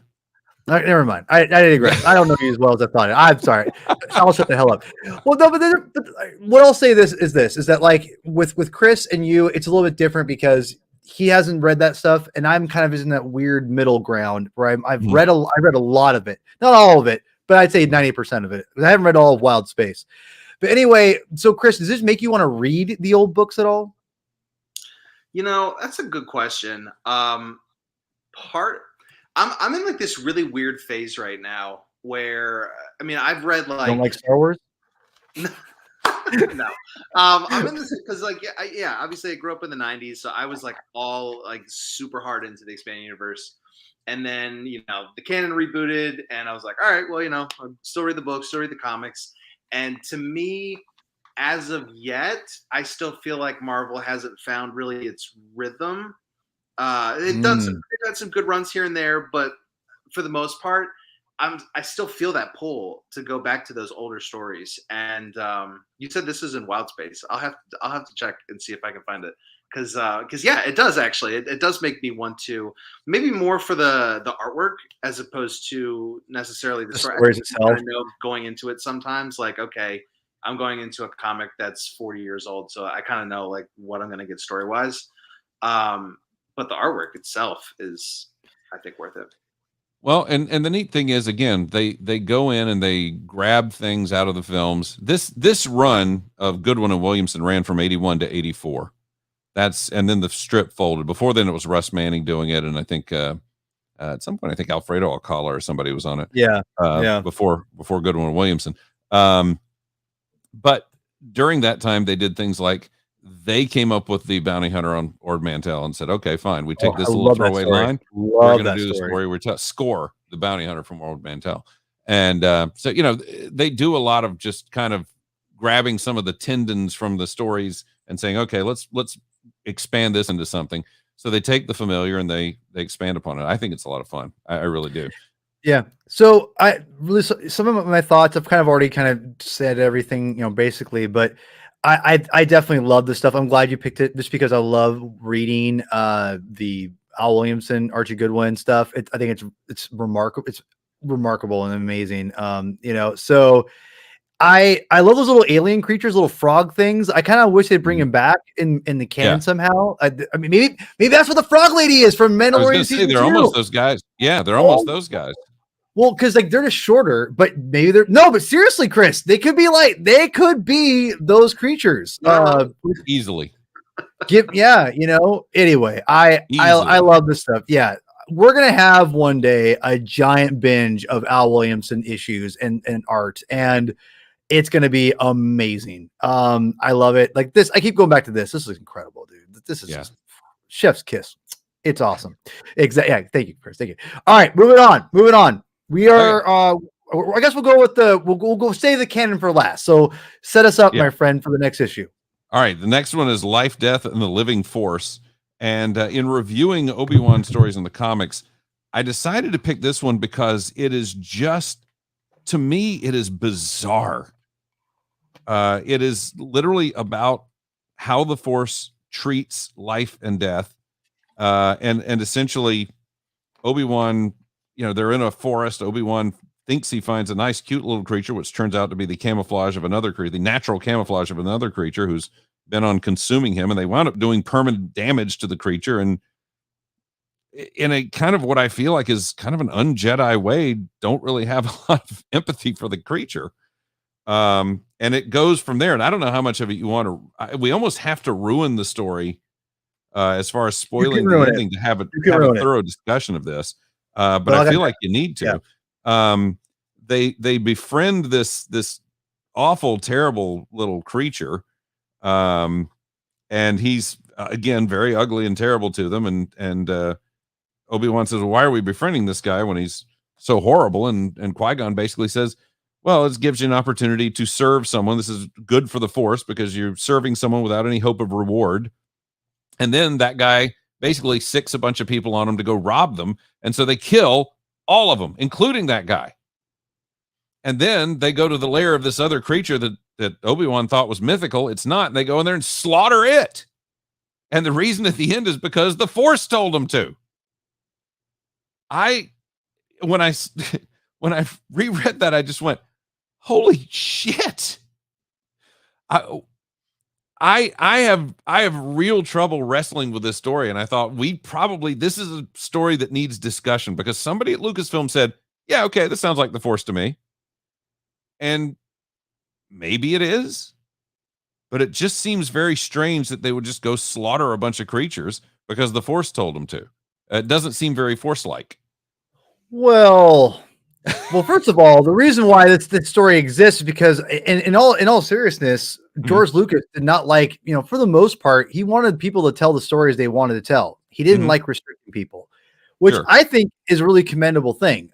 Speaker 1: All right, never mind. I didn't agree. I don't know you as well as I thought. I'm sorry. I'll shut the hell up. Well, no, but what I'll say is that like with Chris and you, it's a little bit different because he hasn't read that stuff, and I'm kind of in that weird middle ground where I've read a lot of it, not all of it, but I'd say 90% of it. I haven't read all of Wild Space. But anyway, so Chris, does this make you want to read the old books at all?
Speaker 3: That's a good question. I'm in like this really weird phase right now where, I mean, I've read like.
Speaker 1: Don't like Star Wars?
Speaker 3: No. I'm in this because obviously I grew up in the 90s, so I was like all like super hard into the expanded universe. And then, the canon rebooted and I was like, all right, well, I'll still read the books, still read the comics. And to me, as of yet, I still feel like Marvel hasn't found really its rhythm. It had some good runs here and there, but for the most part, I still feel that pull to go back to those older stories. And you said this is in Wild Space. I'll have to check and see if I can find it because it does actually. It does make me want to, maybe more for the artwork as opposed to necessarily the
Speaker 1: stories itself.
Speaker 3: I know going into it sometimes, like, okay, I'm going into a comic that's 40 years old, so I kind of know like what I'm going to get story wise. But the artwork itself is, I think, worth it.
Speaker 2: Well, and the neat thing is, again, they go in and they grab things out of the films. This run of Goodwin and Williamson ran from 81 to 84. And then the strip folded. Before then, it was Russ Manning doing it, and I think at some point, I think Alfredo Alcala or somebody was on it.
Speaker 1: Yeah,
Speaker 2: Before Goodwin and Williamson. But during that time, they did things like they came up with the bounty hunter on Ord Mantell and said, okay, fine. We take this little throwaway line. We're going to do the story. We're score the bounty hunter from Ord Mantell. And so, they do a lot of just kind of grabbing some of the tendons from the stories and saying, okay, let's expand this into something. So they take the familiar and they expand upon it. I think it's a lot of fun. I really do.
Speaker 1: Yeah. So some of my thoughts, I've kind of already kind of said everything, basically, but I definitely love this stuff. I'm glad you picked it just because I love reading the Al Williamson, Archie Goodwin stuff. I think it's remarkable. It's remarkable and amazing. So I love those little alien creatures, little frog things. I kind of wish they'd bring him back in the canon somehow. I mean, maybe that's what the frog lady is from Mandalorian.
Speaker 2: They're almost those guys. Yeah, they're almost those guys.
Speaker 1: Well, because like they're just shorter, but maybe but seriously, Chris, they could be those creatures.
Speaker 2: Easily.
Speaker 1: Anyway, I love this stuff. Yeah. We're gonna have one day a giant binge of Al Williamson issues and art, and it's gonna be amazing. I love it. Like this, I keep going back to this. This is incredible, dude. This is just chef's kiss. It's awesome. Exactly. Yeah, thank you, Chris. Thank you. All right, moving on. We are. I guess we'll go with we'll go save the canon for last. So set us up, my friend, for the next issue.
Speaker 2: All right, the next one is Life, Death, and the Living Force. And in reviewing Obi-Wan stories in the comics, I decided to pick this one because it is just, to me, it is bizarre. It is literally about how the Force treats life and death, and essentially Obi-Wan, they're in a forest. Obi-Wan thinks he finds a nice, cute little creature, which turns out to be the camouflage of another creature, the natural camouflage of another creature who's been on consuming him, and they wound up doing permanent damage to the creature, and in a kind of what I feel like is kind of an un-Jedi way, don't really have a lot of empathy for the creature. And it goes from there. And I don't know how much of it you want to, we almost have to ruin the story as far as spoiling the ending to have a thorough discussion of this. But I feel like you need to. Yeah. They befriend this awful, terrible little creature. And he's again very ugly and terrible to them. And Obi-Wan says, well, why are we befriending this guy when he's so horrible? And Qui-Gon basically says, well, it gives you an opportunity to serve someone. This is good for the Force because you're serving someone without any hope of reward. And then that guy basically sicks a bunch of people on him to go rob them. And so they kill all of them, including that guy. And then they go to the lair of this other creature that Obi-Wan thought was mythical. It's not. And they go in there and slaughter it. And the reason at the end is because the Force told them to. When I reread that, I just went, holy shit. I have real trouble wrestling with this story. And I thought this is a story that needs discussion, because somebody at Lucasfilm said, yeah, okay, this sounds like the Force to me. And maybe it is, but it just seems very strange that they would just go slaughter a bunch of creatures because the Force told them to. It doesn't seem very Force-like.
Speaker 1: Well, first of all, the reason why this story exists is because in all seriousness, George Lucas did not like, for the most part, he wanted people to tell the stories they wanted to tell. He didn't like restricting people, which I think is a really commendable thing.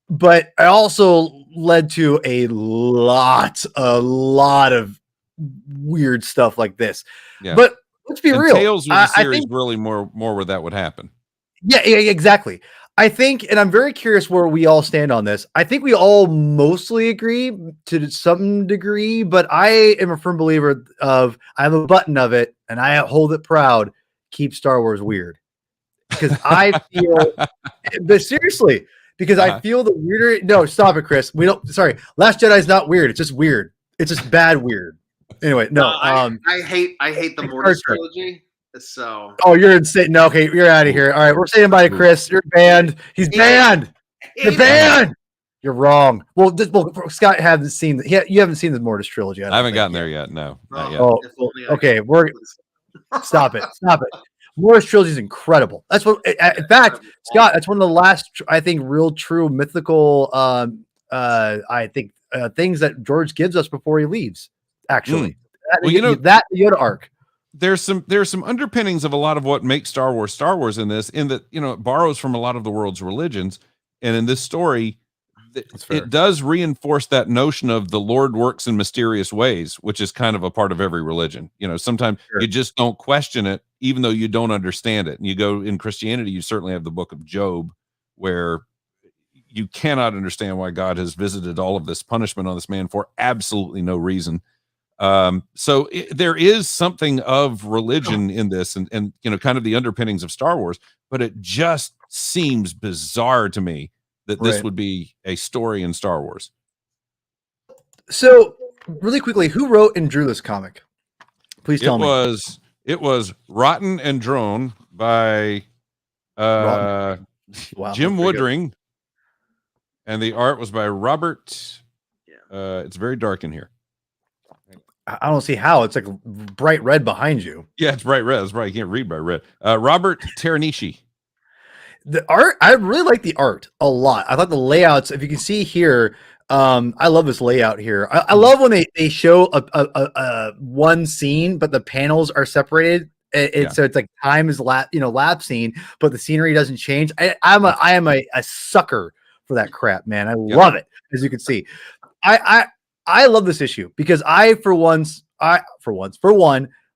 Speaker 1: But it also led to a lot of weird stuff like this.
Speaker 2: Yeah.
Speaker 1: But let's be real.
Speaker 2: Tales was a series really more where that would happen.
Speaker 1: Yeah, exactly. I think, and I'm very curious where we all stand on this. I think we all mostly agree to some degree, but I am a firm believer of, I have a button of it and I hold it proud. Keep Star Wars weird, because I feel, but seriously, because I feel the weirder. No, stop it, Chris. Sorry. Last Jedi is not weird. It's just weird. It's just bad weird. Anyway, no.
Speaker 3: I hate the Mortis trilogy. So,
Speaker 1: you're insane. No, okay, you're out of here. All right, we're saying bye to Chris. You're banned. He's banned. You're banned. You're wrong. Well, Scott hasn't seen. You haven't seen the Mortis trilogy.
Speaker 2: I haven't gotten there yet. No, not yet.
Speaker 1: Oh, okay. Stop it. Stop it. Mortis trilogy is incredible. That's what. In fact, Scott, that's one of the last, I think, real, true, mythical. I think things that George gives us before he leaves. Actually, that Yoda arc.
Speaker 2: There's some underpinnings of a lot of what makes Star Wars in this, in that, it borrows from a lot of the world's religions. And in this story, it does reinforce that notion of the Lord works in mysterious ways, which is kind of a part of every religion. Sometimes you just don't question it, even though you don't understand it. And you go in Christianity, you certainly have the book of Job, where you cannot understand why God has visited all of this punishment on this man for absolutely no reason. So there is something of religion in this, and kind of the underpinnings of Star Wars, but it just seems bizarre to me that this would be a story in Star Wars.
Speaker 1: So really quickly, who wrote and drew this comic? Please tell me.
Speaker 2: It was Rotten and Drone by Jim Woodring, and the art was by Robert. It's very dark in here.
Speaker 1: I don't see how. It's like bright red behind you.
Speaker 2: Yeah, it's bright red. That's right. You can't read bright red. Robert Teranishi.
Speaker 1: The art, I really like the art a lot. I thought the layouts, if you can see here, I love this layout here. I love when they show a one scene, but the panels are separated. So it's like time is lapsing, but the scenery doesn't change. I am a sucker for that crap, man. I love it, as you can see. I love this issue because for one,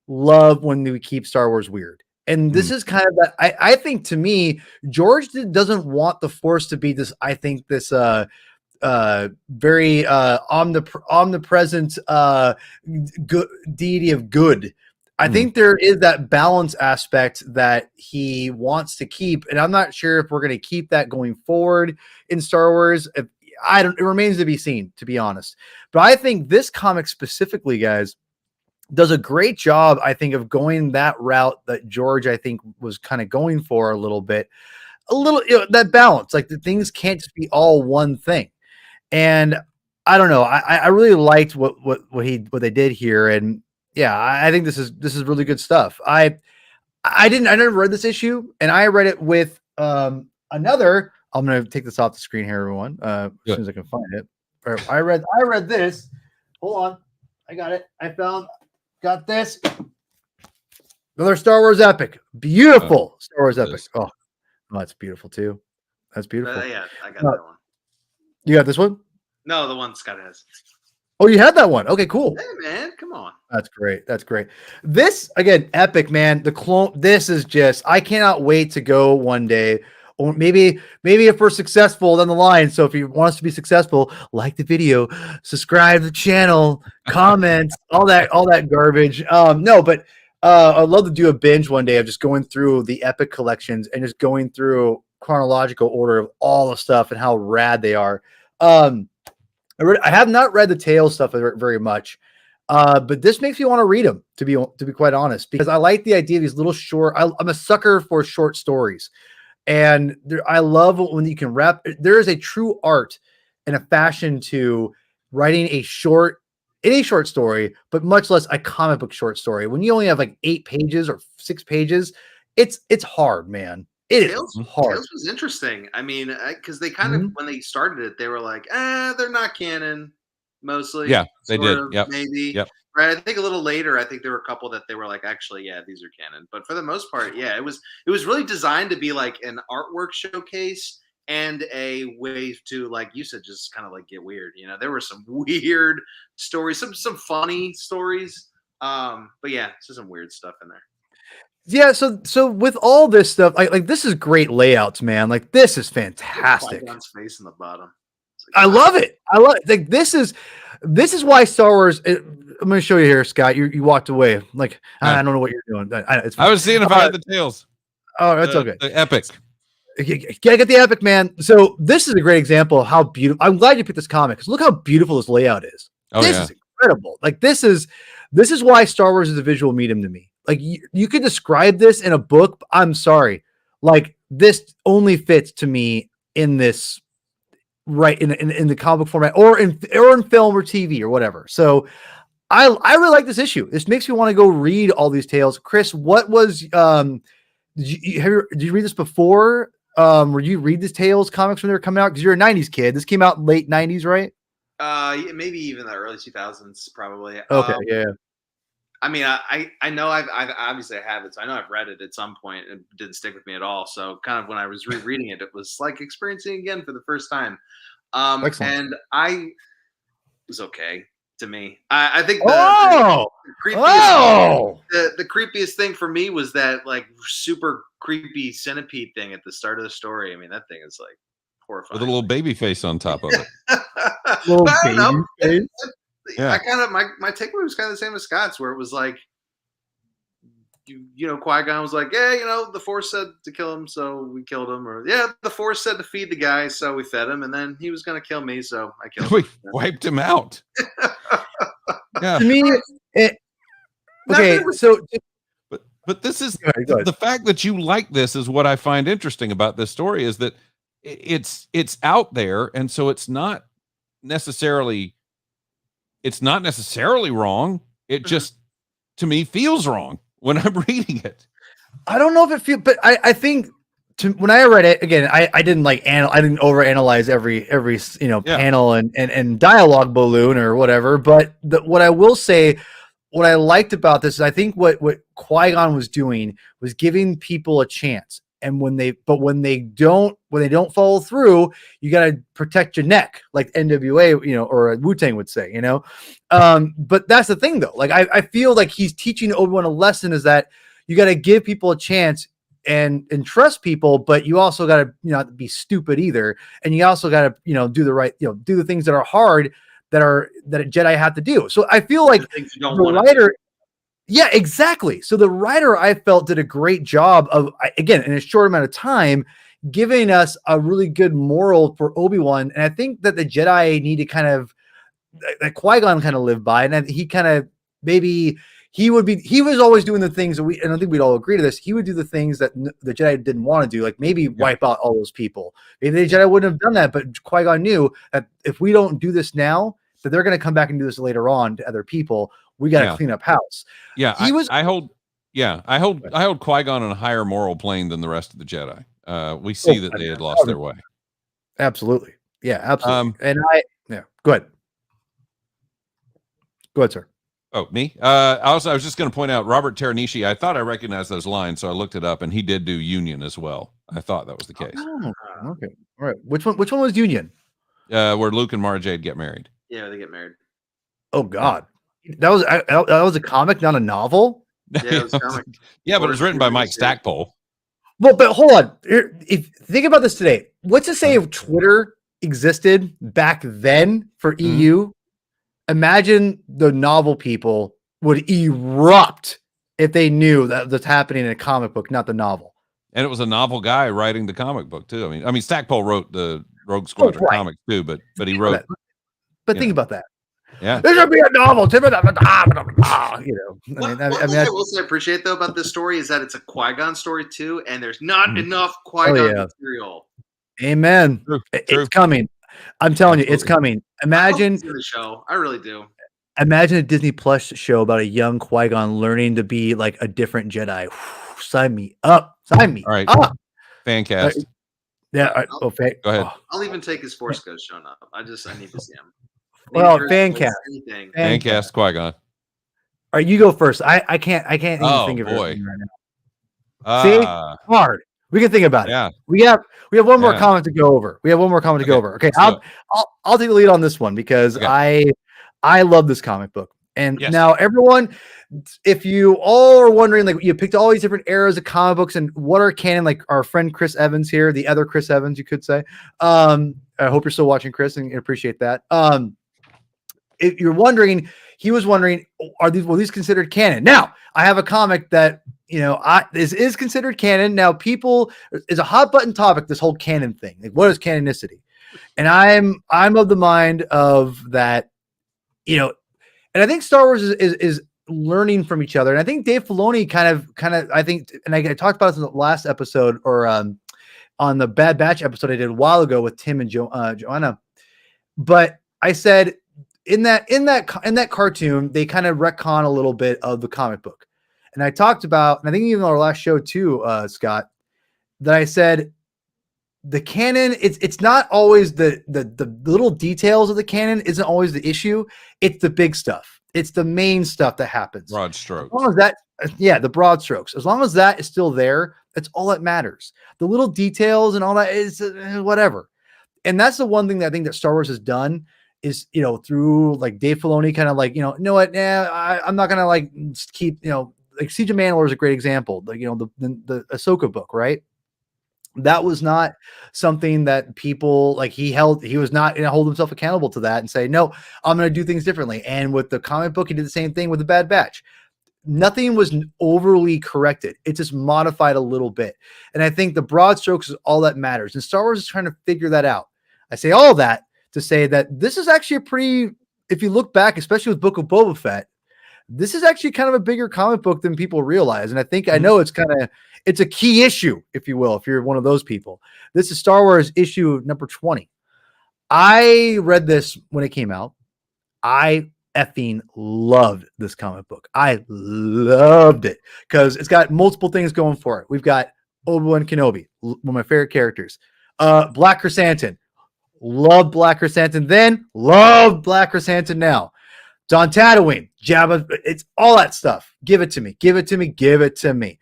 Speaker 1: love when we keep Star Wars weird. And this is kind of that. I think, to me, George doesn't want the Force to be this. I think this very omnipresent good deity of good. I think there is that balance aspect that he wants to keep, and I'm not sure if we're going to keep that going forward in Star Wars. It remains to be seen, to be honest. But I think this comic specifically, guys, does a great job, I think, of going that route that George, I think, was kind of going for a little bit, that balance. Like the things can't just be all one thing. And I don't know. I really liked what they did here, and yeah, I think this is really good stuff. I never read this issue, and I read it with another. I'm gonna take this off the screen here, everyone. As soon as I can find it. I read this. Hold on, I got it. Got this. Another Star Wars epic. Beautiful Star Wars epic. Oh, that's beautiful too. That's beautiful.
Speaker 3: Yeah, I got that one.
Speaker 1: You got this one?
Speaker 3: No, the one Scott has.
Speaker 1: Oh, you had that one. Okay, cool.
Speaker 3: Hey, man, come on.
Speaker 1: That's great. That's great. This, again, epic, man. The clone, this is just, I cannot wait to go one day. Or maybe if we're successful down the line. So if you want us to be successful, like the video, subscribe to the channel, comment, all that garbage. No, but I'd love to do a binge one day of just going through the epic collections and just going through chronological order of all the stuff and how rad they are. I have not read the Tales stuff very much, but this makes me want to read them, to be quite honest, because I like the idea of these little short. I'm a sucker for short stories, and I love when you can wrap. There is a true art and a fashion to writing any short story, but much less a comic book short story. When you only have like 8 pages or 6 pages, it's hard, man. Tales
Speaker 3: was interesting. I mean, because they kind of, when they started it, they were like, they're not canon, mostly.
Speaker 2: Yeah, they did. Yep.
Speaker 3: Maybe.
Speaker 2: Yep.
Speaker 3: Right. I think a little later, I think there were a couple that they were like, actually, yeah, these are canon. But for the most part, yeah, it was really designed to be like an artwork showcase and a way to, like you said, just kind of like get weird. You know, there were some weird stories, some funny stories. But yeah, some weird stuff in there.
Speaker 1: Yeah, so with all this stuff, like this is great layouts, man. Like this is fantastic.
Speaker 3: Space in the bottom.
Speaker 1: I love it. Like this is why Star Wars. I'm going to show you here, Scott. You walked away. Like I don't know what you're doing.
Speaker 2: I was seeing if I had the Tales.
Speaker 1: Oh, that's okay.
Speaker 2: The epic.
Speaker 1: Gotta get the epic, man. So this is a great example of how beautiful. I'm glad you picked this comic because look how beautiful this layout is. This is incredible. Like this is why Star Wars is a visual medium to me. Like you could describe this in a book. I'm sorry. Like this only fits to me in this, right, in the comic book format or in film or TV or whatever. So I really like this issue. This makes me want to go read all these tales. Chris, what was did you read this before? Were you read these Tales comics when they were coming out? Because you're a 90s kid. This came out late 90s, right?
Speaker 3: Maybe even the early 2000s, probably.
Speaker 1: Okay, yeah.
Speaker 3: I mean, I know I've obviously I have it, so I know I've read it at some point. It didn't stick with me at all. So kind of when I was rereading it, it was like experiencing it again for the first time. And it was okay to me. I think the creepiest thing for me was that like super creepy centipede thing at the start of the story. I mean, that thing is like horrifying.
Speaker 2: With a little baby face on top of it.
Speaker 1: Little baby face.
Speaker 3: Yeah. I kind of my takeaway was kind of the same as Scott's, where it was like, you know, Qui-Gon was like, yeah, you know, the Force said to kill him, so we killed him, or yeah, the Force said to feed the guy, so we fed him, and then he was gonna kill me, so I killed him.
Speaker 2: We wiped him out. Yeah.
Speaker 1: To me, okay, so
Speaker 2: but this is the fact that you like this is what I find interesting about this story is that it's out there, and so it's not necessarily wrong. It just, to me, feels wrong when I'm reading it.
Speaker 1: I don't know if it feels, but I think when I read it again, I didn't I didn't overanalyze every panel and dialogue balloon or whatever. But what I will say, what I liked about this is I think what Qui-Gon was doing was giving people a chance. And when they don't follow through, you got to protect your neck, like NWA, or Wu-Tang would say, but that's the thing though. Like, I feel like he's teaching Obi-Wan a lesson is that you got to give people a chance and trust people, but you also got to, not be stupid either. And you also got to, do the right, do the things that are hard that a Jedi have to do. So I feel like the writer, Yeah, exactly. So the writer, I felt, did a great job of, again, in a short amount of time, giving us a really good moral for Obi-Wan. And I think that the Jedi need to kind of, that Qui-Gon kind of lived by, and he kind of, maybe he was always doing the things that and I think we'd all agree to this. He would do the things that the Jedi didn't want to do, like maybe wipe out all those people. Maybe the Jedi wouldn't have done that, but Qui-Gon knew that if we don't do this now, that they're going to come back and do this later on to other people. We got to clean up house.
Speaker 2: Yeah, I hold Qui-Gon on a higher moral plane than the rest of the Jedi. We see that they had lost their way.
Speaker 1: Absolutely. Yeah, absolutely. Go ahead. Go ahead, sir.
Speaker 2: Oh, me? I was just going to point out Robert Teranishi. I thought I recognized those lines, so I looked it up, and he did do Union as well. I thought that was the case.
Speaker 1: Oh, okay. All right. Which one was Union?
Speaker 2: Where Luke and Mara Jade get married.
Speaker 3: Yeah, they get married.
Speaker 1: Oh God, that was a comic, not a novel.
Speaker 3: Yeah, it was a comic.
Speaker 2: Yeah, but it was written by Mike Stackpole.
Speaker 1: Well, but hold on. If think about this today, what's to say if Twitter existed back then for EU? Imagine the novel people would erupt if they knew that that's happening in a comic book, not the novel.
Speaker 2: And it was a novel guy writing the comic book too. I mean, Stackpole wrote the Rogue Squadron comics too, but he wrote.
Speaker 1: But think about that.
Speaker 2: Yeah,
Speaker 1: there should be a novel. You know,
Speaker 3: I will say I appreciate though about this story is that it's a Qui-Gon story too, and there's not enough Qui-Gon material.
Speaker 1: Amen.
Speaker 2: True.
Speaker 1: It's coming. I'm telling you, it's coming. Imagine
Speaker 3: the show. I really do.
Speaker 1: Imagine a Disney Plus show about a young Qui-Gon learning to be like a different Jedi. Sign me up. Sign me.
Speaker 2: All right.
Speaker 1: Up.
Speaker 2: Fan cast.
Speaker 1: Yeah.
Speaker 2: Go ahead.
Speaker 3: I'll even take his Force Ghost showing up. I need to see him.
Speaker 1: Well, fan cast.
Speaker 2: Fan cast Qui-Gon.
Speaker 1: All right, you go first. I can't even think of it right now. See? Hard. We can think about it.
Speaker 2: Yeah.
Speaker 1: We have one more comment to go over. Okay. I'll take the lead on this one because I love this comic book. And now everyone, if you all are wondering, like you picked all these different eras of comic books and what are canon, like our friend Chris Evans here, the other Chris Evans, you could say. I hope you're still watching, Chris, and appreciate that. If you're wondering, he was wondering, were these considered canon? Now, I have a comic that this is considered canon. Now, is a hot button topic, this whole canon thing. Like, what is canonicity? And I'm of the mind of that, and I think Star Wars is learning from each other. And I think Dave Filoni kind of, I think, and I talked about this in the last episode or on the Bad Batch episode I did a while ago with Tim and Joanna. But I said in that cartoon, they kind of retcon a little bit of the comic book. And I talked about, and I think even on our last show too, Scott, that I said the canon, it's not always the little details of the canon isn't always the issue. It's the big stuff. It's the main stuff that happens.
Speaker 2: Broad strokes.
Speaker 1: As long as the broad strokes. As long as that is still there, that's all that matters. The little details and all that is whatever. And that's the one thing that I think that Star Wars has done is, through like Dave Filoni kind of like, you know what? I'm not going to like keep, like Siege of Mandalore is a great example. Like, the Ahsoka book, right? That was not something that people like he was not going to hold himself accountable to that and say, no, I'm going to do things differently. And with the comic book, he did the same thing with the Bad Batch. Nothing was overly corrected. It just modified a little bit. And I think the broad strokes is all that matters. And Star Wars is trying to figure that out. I say all that to say that this is actually if you look back, especially with Book of Boba Fett, this is actually kind of a bigger comic book than people realize. And I think, I know it's a key issue, if you will, if you're one of those people. This is Star Wars issue number 20. I read this when it came out. I effing loved this comic book. I loved it because it's got multiple things going for it. We've got Obi-Wan Kenobi, one of my favorite characters. Black Chrysanthemum. Love Black Chrysanthemum then, love Black Chrysanthemum now. Don Tatooine, Jabba, it's all that stuff. Give it to me. Give it to me. Give it to me.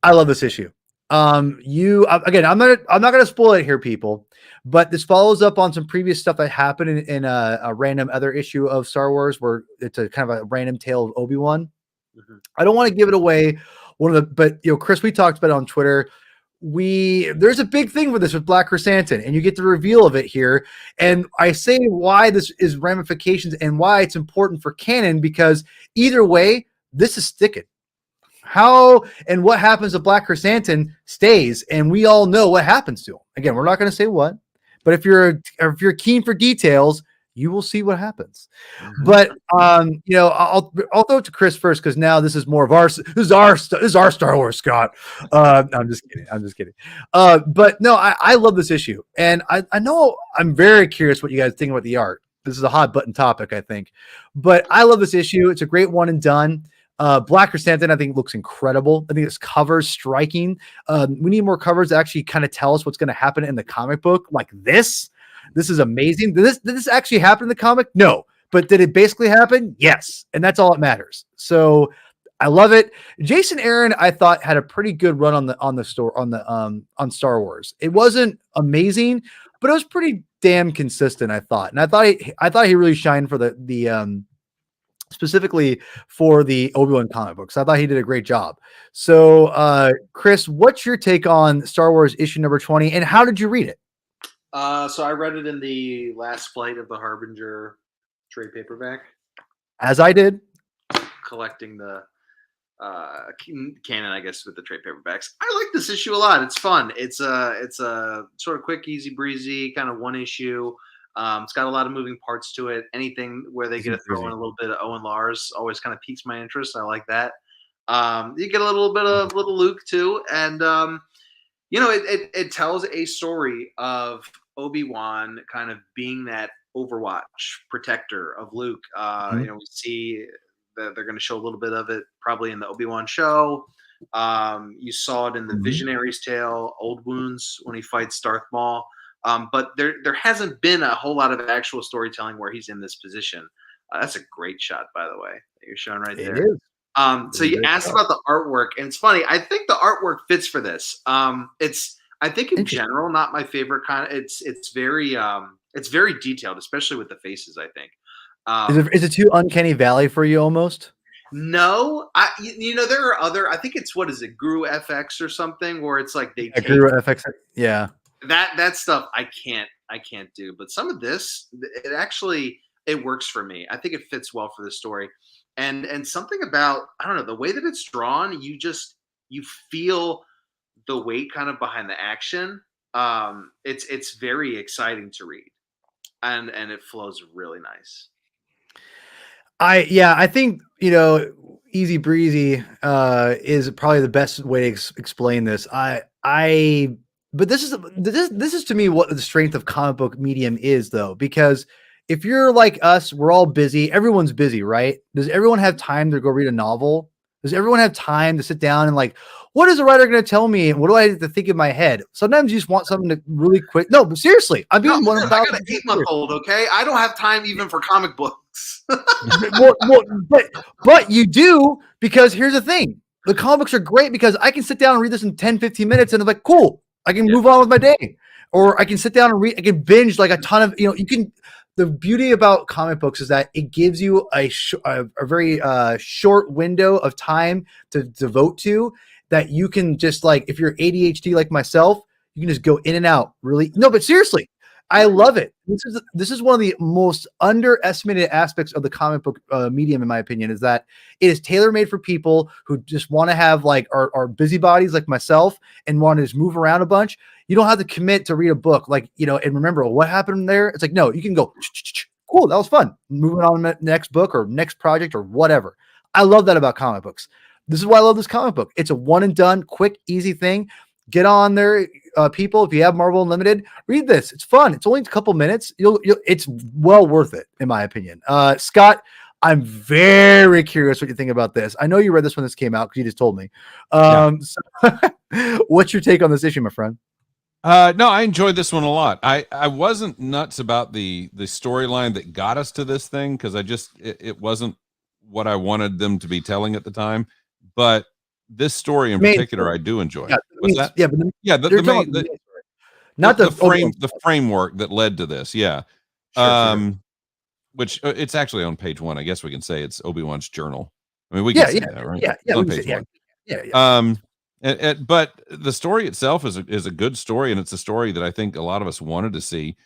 Speaker 1: I love this issue. Again, I'm not going to spoil it here, people, but this follows up on some previous stuff that happened in a random other issue of Star Wars where it's a kind of a random tale of Obi-Wan. Mm-hmm. I don't want to give it away. But Chris, we talked about it on Twitter. There's a big thing with this with Black Chrysanthemum, and you get the reveal of it here. And I say why this is ramifications and why it's important for canon, because either way, this is sticking. How and what happens to Black Chrysanthemum stays, and we all know what happens to him. Again, we're not going to say what, but if you're keen for details, you will see what happens. Mm-hmm. But I'll throw it to Chris first, because now this is more of our Star Wars, Scott. I'm just kidding. But no, I love this issue, and I know I'm very curious what you guys think about the art. This is a hot button topic, I think, but I love this issue. It's a great one and done. Black Chrysanthemum, I think, looks incredible. I think this cover's striking. We need more covers that actually kind of tell us what's going to happen in the comic book, like this. This is amazing. Did this actually happen in the comic? No. But did it basically happen? Yes. And that's all that matters. So I love it. Jason Aaron, I thought, had a pretty good run on Star Wars. It wasn't amazing, but it was pretty damn consistent, I thought. And I thought he really shined for the specifically for the Obi-Wan comic books. I thought he did a great job. So Chris, what's your take on Star Wars issue number 20, and how did you read it?
Speaker 3: So I read it in the last flight of the Harbinger trade paperback.
Speaker 1: As I did.
Speaker 3: Collecting the canon, I guess, with the trade paperbacks. I like this issue a lot. It's fun. It's a sort of quick, easy breezy kind of one issue. It's got a lot of moving parts to it. Anything where they get to throw in a little bit of Owen Lars always kind of piques my interest. I like that. You get a little bit of little Luke too, and it tells a story of Obi-Wan kind of being that Overwatch protector of Luke. We see that they're going to show a little bit of it probably in the Obi-Wan show. You saw it in the Visionary's Tale, Old Wounds, when he fights Darth Maul. But there hasn't been a whole lot of actual storytelling where he's in this position. That's a great shot, by the way, that you're showing right there. It is. So you asked about the artwork, and it's funny. I think the artwork fits for this. I think in general, not my favorite kind. It's very detailed, especially with the faces. I think.
Speaker 1: Is it too Uncanny Valley for you almost?
Speaker 3: No, there are other. I think it's what is it, Guru FX or something, where it's like they take
Speaker 1: Guru FX. Yeah.
Speaker 3: That stuff I can't do. But some of this, it works for me. I think it fits well for the story. And something about, I don't know, the way that it's drawn, you feel the weight kind of behind the action. It's very exciting to read, and it flows really nice.
Speaker 1: I think easy breezy is probably the best way to explain this. But this is to me what the strength of comic book medium is, though, because if you're like us, we're all busy. Everyone's busy, right? Does everyone have time to go read a novel? Does everyone have time to sit down and what is the writer going to tell me? And what do I have to think in my head? Sometimes you just want something to really quick. No, but seriously, I'm being one of.
Speaker 3: I got an 8-month-old. Okay, I don't have time even for comic books.
Speaker 1: but you do, because here's the thing: the comic books are great because I can sit down and read this in 10, 15 minutes, and I'm like, cool. I can move on with my day, or I can sit down and read. I can binge like a ton of. You can. The beauty about comic books is that it gives you a very short window of time to devote to, that you can just if you're ADHD like myself, you can just go in and out. Really? No, but seriously, I love it. This is one of the most underestimated aspects of the comic book medium, in my opinion, is that it is tailor-made for people who just want to have are busybodies like myself and want to just move around a bunch. You don't have to commit to read a book and remember what happened there. It's no, you can go, cool, that was fun. Moving on to the next book or next project or whatever. I love that about comic books. This is why I love this comic book. It's a one and done, quick, easy thing. Get on there, people. If you have Marvel Unlimited, read this. It's fun. It's only a couple minutes. It's well worth it, in my opinion. Scott, I'm very curious what you think about this. I know you read this when this came out because you just told me. So what's your take on this issue, my friend?
Speaker 2: No, I enjoyed this one a lot. I wasn't nuts about the storyline that got us to this thing, because it wasn't what I wanted them to be telling at the time. But this story in particular, I do enjoy. What's that?
Speaker 1: Yeah, but
Speaker 2: the framework that led to this. Yeah. Sure. Which it's actually on page 1. I guess we can say it's Obi-Wan's journal. I mean, we can say that, right?
Speaker 1: Yeah,
Speaker 2: on page 1. Yeah. But the story itself is a good story, and it's a story that I think a lot of us wanted to see.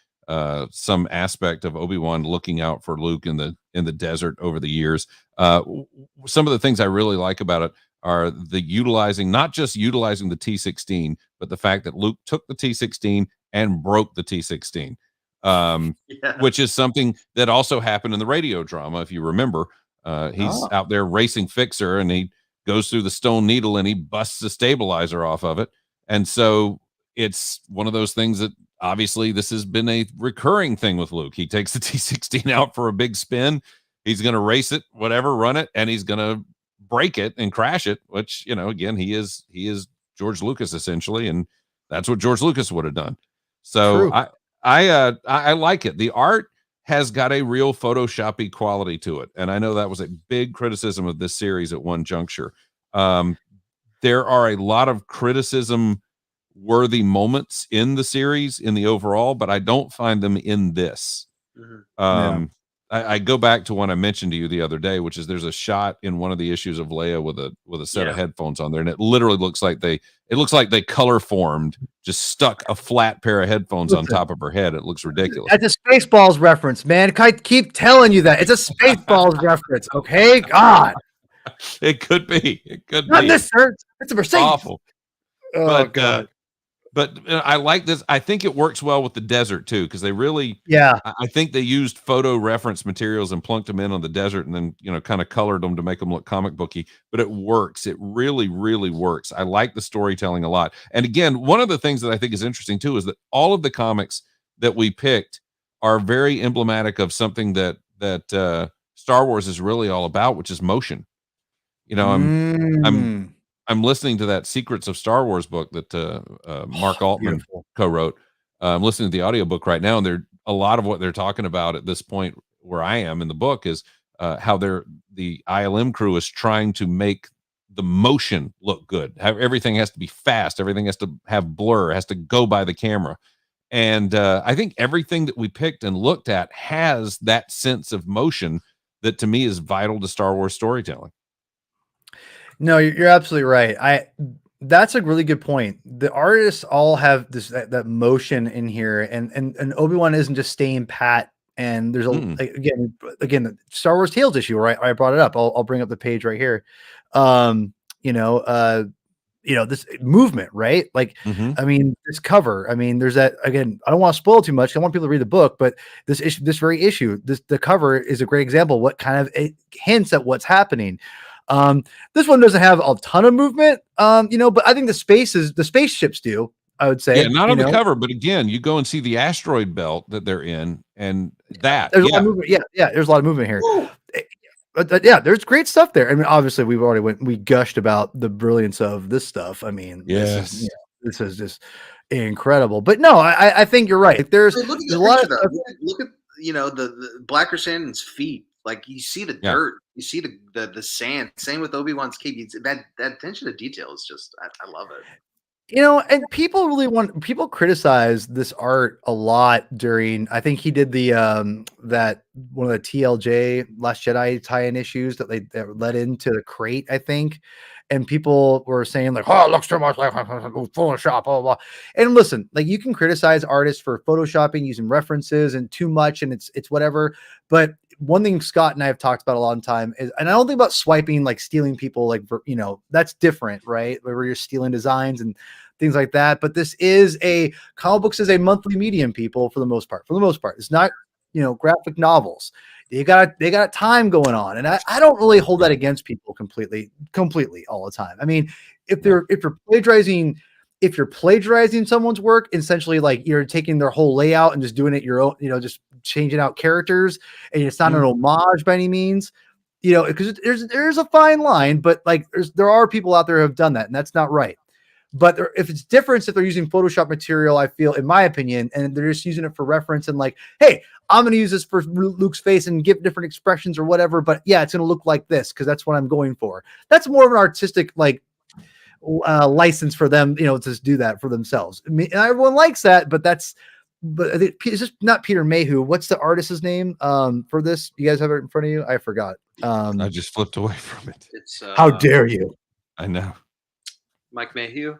Speaker 2: some aspect of Obi-Wan looking out for Luke in the desert over the years. Some of the things I really like about it are not just utilizing the T-16, but the fact that Luke took the T-16 and broke the T-16, which is something that also happened in the radio drama. If you remember, he's out there racing Fixer, and he goes through the stone needle and he busts the stabilizer off of it. And so it's one of those things that obviously this has been a recurring thing with Luke. He takes the T-16 out for a big spin. He's going to race it, whatever, run it, and he's going to break it and crash it, which, again, he is George Lucas essentially. And that's what George Lucas would have done. So
Speaker 1: True.
Speaker 2: I like it. The art has got a real Photoshoppy quality to it. And I know that was a big criticism of this series at one juncture. There are a lot of criticism worthy moments in the series in the overall, but I don't find them in this. I go back to one I mentioned to you the other day, which is there's a shot in one of the issues of Leia with a set of headphones on there, and it literally looks like they color formed, just stuck a flat pair of headphones on top of her head. It looks ridiculous.
Speaker 1: That's a Spaceballs reference, man. I keep telling you that it's a Spaceballs reference. Okay, God,
Speaker 2: it could be. It could
Speaker 1: not
Speaker 2: be.
Speaker 1: this, sir. It's a Mercedes.
Speaker 2: Awful.
Speaker 1: Oh, God.
Speaker 2: But I like this. I think it works well with the desert too, because they really, I think they used photo reference materials and plunked them in on the desert, and then kind of colored them to make them look comic booky. But it works. It really, really works. I like the storytelling a lot. And again, one of the things that I think is interesting too is that all of the comics that we picked are very emblematic of something that Star Wars is really all about, which is motion. I'm listening to that Secrets of Star Wars book that Mark Altman co-wrote. I'm listening to the audiobook right now, and a lot of what they're talking about at this point where I am in the book is how the ILM crew is trying to make the motion look good. Everything has to be fast. Everything has to have blur, has to go by the camera. And I think everything that we picked and looked at has that sense of motion that to me is vital to Star Wars storytelling.
Speaker 1: No, you're absolutely right. That's a really good point. The artists all have that motion in here, and Obi-Wan isn't just staying pat. And there's again the Star Wars Tales issue, right? I brought it up. I'll bring up the page right here. This movement, right? Like, I mean, this cover. I mean, there's that again. I don't want to spoil too much. I want people to read the book, but this very issue, the cover is a great example of what kind of it hints at what's happening. This one doesn't have a ton of movement, but I think the spaceships do, I would say.
Speaker 2: Yeah, not on the cover, but again, you go and see the asteroid belt that they're in, and there's
Speaker 1: a lot of movement. Yeah, there's a lot of movement here. But there's great stuff there. I mean, obviously, we gushed about the brilliance of this stuff. I mean,
Speaker 2: yes,
Speaker 1: this is just incredible. But no, I think you're right. There's a lot of
Speaker 3: look at the Blacker Sand's feet. Like you see the dirt, you see the sand. Same with Obi-Wan's cape. That attention to detail is just I love it.
Speaker 1: And people criticize this art a lot during. I think he did the that one of the TLJ Last Jedi tie-in issues that led into the crate, I think. And people were saying like, "Oh, it looks too much like Photoshop." Blah, blah, blah. And listen, like you can criticize artists for photoshopping, using references, and too much, and it's whatever. But one thing Scott and I have talked about a long time is, and I don't think about swiping, like stealing people, like that's different, right? Where you're stealing designs and things like that. But this is comic books is a monthly medium, people, for the most part. It's not graphic novels. They got time going on, and I don't really hold that against people completely all the time. I mean, if you're plagiarizing someone's work, essentially like you're taking their whole layout and just doing it your own, just changing out characters, and it's not an homage by any means, because there's a fine line, but like there are people out there who have done that, and that's not right. But if it's different, if they're using Photoshop material, I feel, in my opinion, and they're just using it for reference and like, hey, I'm going to use this for Luke's face and give different expressions or whatever. But yeah, it's going to look like this because that's what I'm going for. That's more of an artistic license for them, to do that for themselves. I mean, and everyone likes that, but it's just not Peter Mayhew. What's the artist's name for this? You guys have it in front of you? I forgot.
Speaker 2: I just flipped away from it.
Speaker 3: It's
Speaker 1: how dare you?
Speaker 2: I know.
Speaker 3: Mike Mayhew.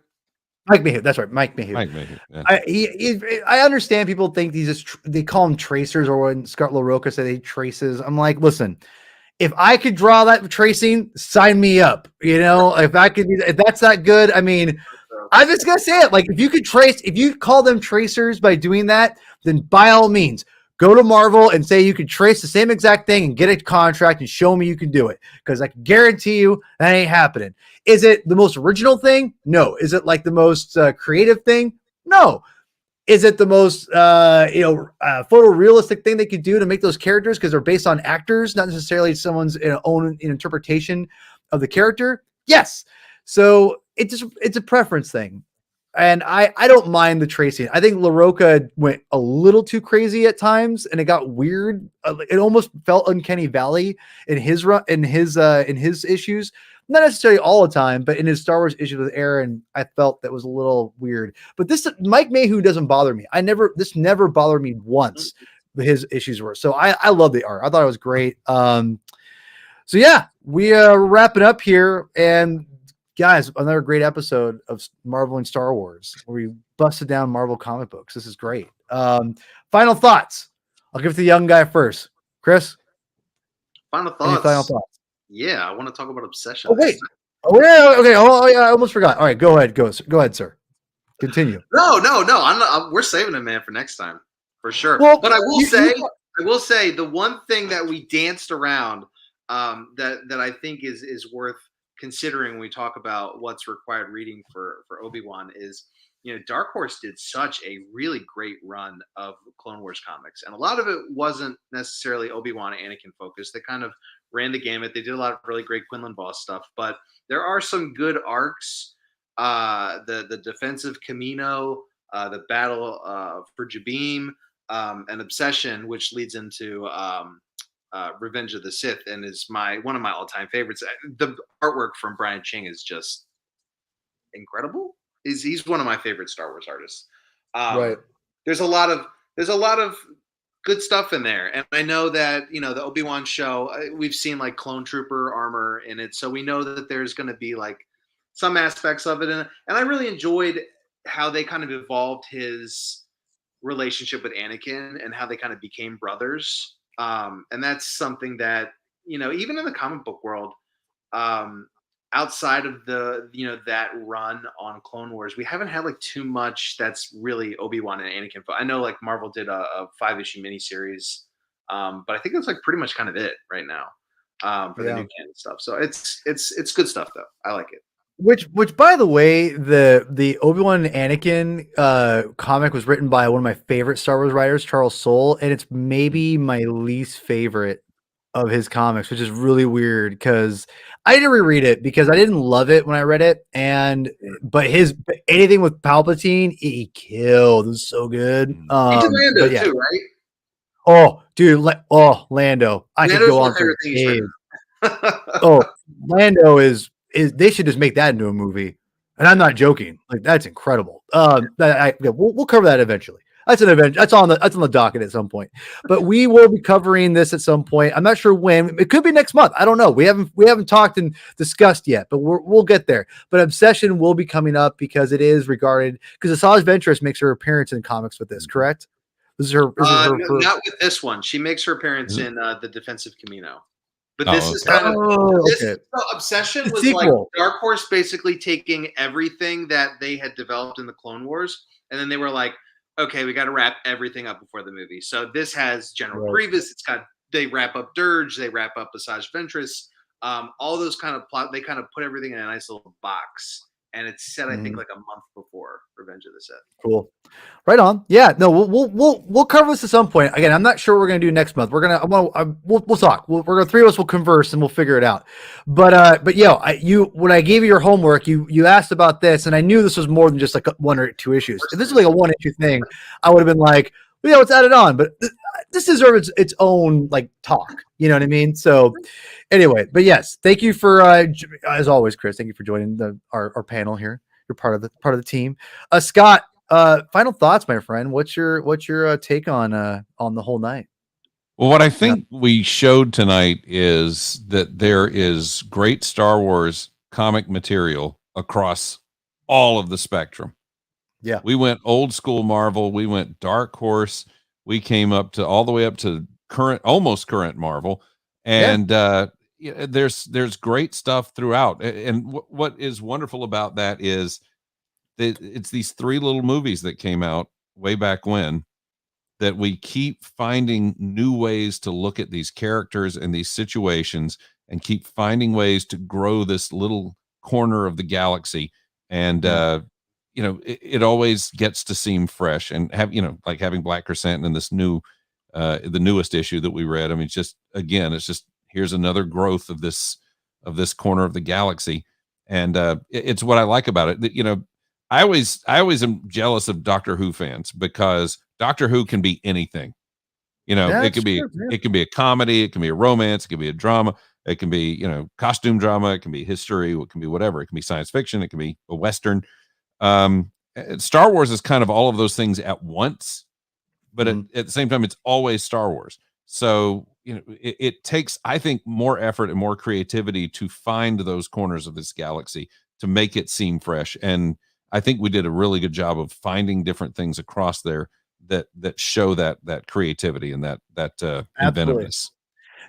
Speaker 1: Mike Mayhew. That's right, Mike Mayhew.
Speaker 2: Mike Mayhew. Yeah.
Speaker 1: I understand people think these just they call them tracers, or when Scott LaRocca said they traces. I'm like, listen, if I could draw that tracing, sign me up. You know, if I could, if that's that good, I mean, I'm just gonna say it. Like, if you could trace, if you call them tracers by doing that, then by all means, go to Marvel and say you could trace the same exact thing and get a contract and show me you can do it. Because I can guarantee you that ain't happening. Is it the most original thing? No. Is it like the most creative thing? No. Is it the most photorealistic thing they could do to make those characters because they're based on actors, not necessarily someone's own interpretation of the character? Yes. So it's a preference thing. And I don't mind the tracing. I think LaRocca went a little too crazy at times, and it got weird. It almost felt Uncanny Valley in his issues. Not necessarily all the time, but in his Star Wars issues with Aaron, I felt that was a little weird. But this Mike Mayhew doesn't bother me. This never bothered me once. His issues were so. I love the art. I thought it was great. So yeah, we are wrapping up here, and guys, another great episode of Marvel and Star Wars where we busted down Marvel comic books. This is great. Final thoughts. I'll give it to the young guy first. Chris.
Speaker 3: Final thoughts.
Speaker 1: Any final thoughts?
Speaker 3: Yeah, I want to talk about Obsession.
Speaker 1: Oh wait. Oh yeah. Okay. Oh yeah. I almost forgot. All right. Go ahead. Go ahead, sir. Continue.
Speaker 3: No. We're saving it, man, for next time for sure.
Speaker 1: Well,
Speaker 3: but I will say the one thing that we danced around that I think is worth considering when we talk about what's required reading for Obi-Wan is, Dark Horse did such a really great run of Clone Wars comics, and a lot of it wasn't necessarily Obi-Wan and Anakin focused. They kind of ran the gamut. They did a lot of really great Quinlan Voss stuff, but there are some good arcs. The defense of Camino, the battle for Jabim, and Obsession, which leads into Revenge of the Sith, and is one of my all-time favorites. The artwork from Brian Ching is just incredible. He's one of my favorite Star Wars artists.
Speaker 1: Right.
Speaker 3: There's a lot of good stuff in there, and I know that the Obi-Wan show, we've seen like clone trooper armor in it, so we know that there's going to be like some aspects of it, and I really enjoyed how they kind of evolved his relationship with Anakin and how they kind of became brothers. And that's something that, even in the comic book world, outside of that run on Clone Wars, we haven't had like too much that's really Obi-Wan and Anakin. I know like Marvel did a 5-issue miniseries, but I think that's like pretty much kind of it right now for the new canon stuff. So it's good stuff though. I like it.
Speaker 1: Which, by the way, the Obi-Wan and Anakin comic was written by one of my favorite Star Wars writers, Charles Soule, and it's maybe my least favorite of his comics, which is really weird because I didn't reread it because I didn't love it when I read it, but anything with Palpatine, he killed. It was so good.
Speaker 3: He did Lando too, right?
Speaker 1: Oh, dude, Lando! I could go on for days. Oh, Lando is they should just make that into a movie, and I'm not joking. Like, that's incredible. We'll cover that eventually. That's an event. That's on the docket at some point. But we will be covering this at some point. I'm not sure when. It could be next month. I don't know. We haven't talked and discussed yet, but we'll get there. But Obsession will be coming up because it is regarded because Asajj Ventress makes her appearance in comics with this. Correct? This is her.
Speaker 3: Not with this one. She makes her appearance in the Defense of Camino. But this is kind of Obsession was like Dark Horse basically taking everything that they had developed in the Clone Wars, and then they were like, okay, we got to wrap everything up before the movie. So this has General Grievous. They wrap up Dirge. They wrap up Asajj Ventress. All those kind of plot. They kind of put everything in a nice little box, and it's set I think like a month before Revenge of the Sith.
Speaker 1: Cool. Right on. Yeah. No, we'll cover this at some point. Again, I'm not sure what we're gonna do next month. We'll talk. Three of us will converse and we'll figure it out. But when I gave you your homework, you asked about this, and I knew this was more than just like 1 or 2 issues. If this is like a 1-issue thing, I would have been like, well, yeah, let's add it on. But this deserves its own like talk. You know what I mean? So anyway, but yes, thank you for as always, Chris. Thank you for joining our panel here. You're part of the team. Scott. Final thoughts, my friend. What's your take on the whole night?
Speaker 2: Well, what I think we showed tonight is that there is great Star Wars comic material across all of the spectrum.
Speaker 1: Yeah.
Speaker 2: We went old school Marvel. We went Dark Horse. We came up to all the way up to almost current Marvel. And there's great stuff throughout. And what is wonderful about that is that it's these 3 little movies that came out way back when, that we keep finding new ways to look at these characters and these situations, and keep finding ways to grow this little corner of the galaxy. And it always gets to seem fresh, and like having Black Crescent and this new the newest issue that we read. I mean, it's just here's another growth of this corner of the galaxy. And it's what I like about it. That, I always am jealous of Doctor Who fans, because Doctor Who can be anything. It can be a comedy, it can be a romance, it can be a drama, it can be, costume drama, it can be history, it can be whatever, it can be science fiction, it can be a Western. Star Wars is kind of all of those things at once, but at the same time, it's always Star Wars. So, it takes, I think, more effort and more creativity to find those corners of this galaxy to make it seem fresh. And I think we did a really good job of finding different things across there that show that creativity and that inventiveness.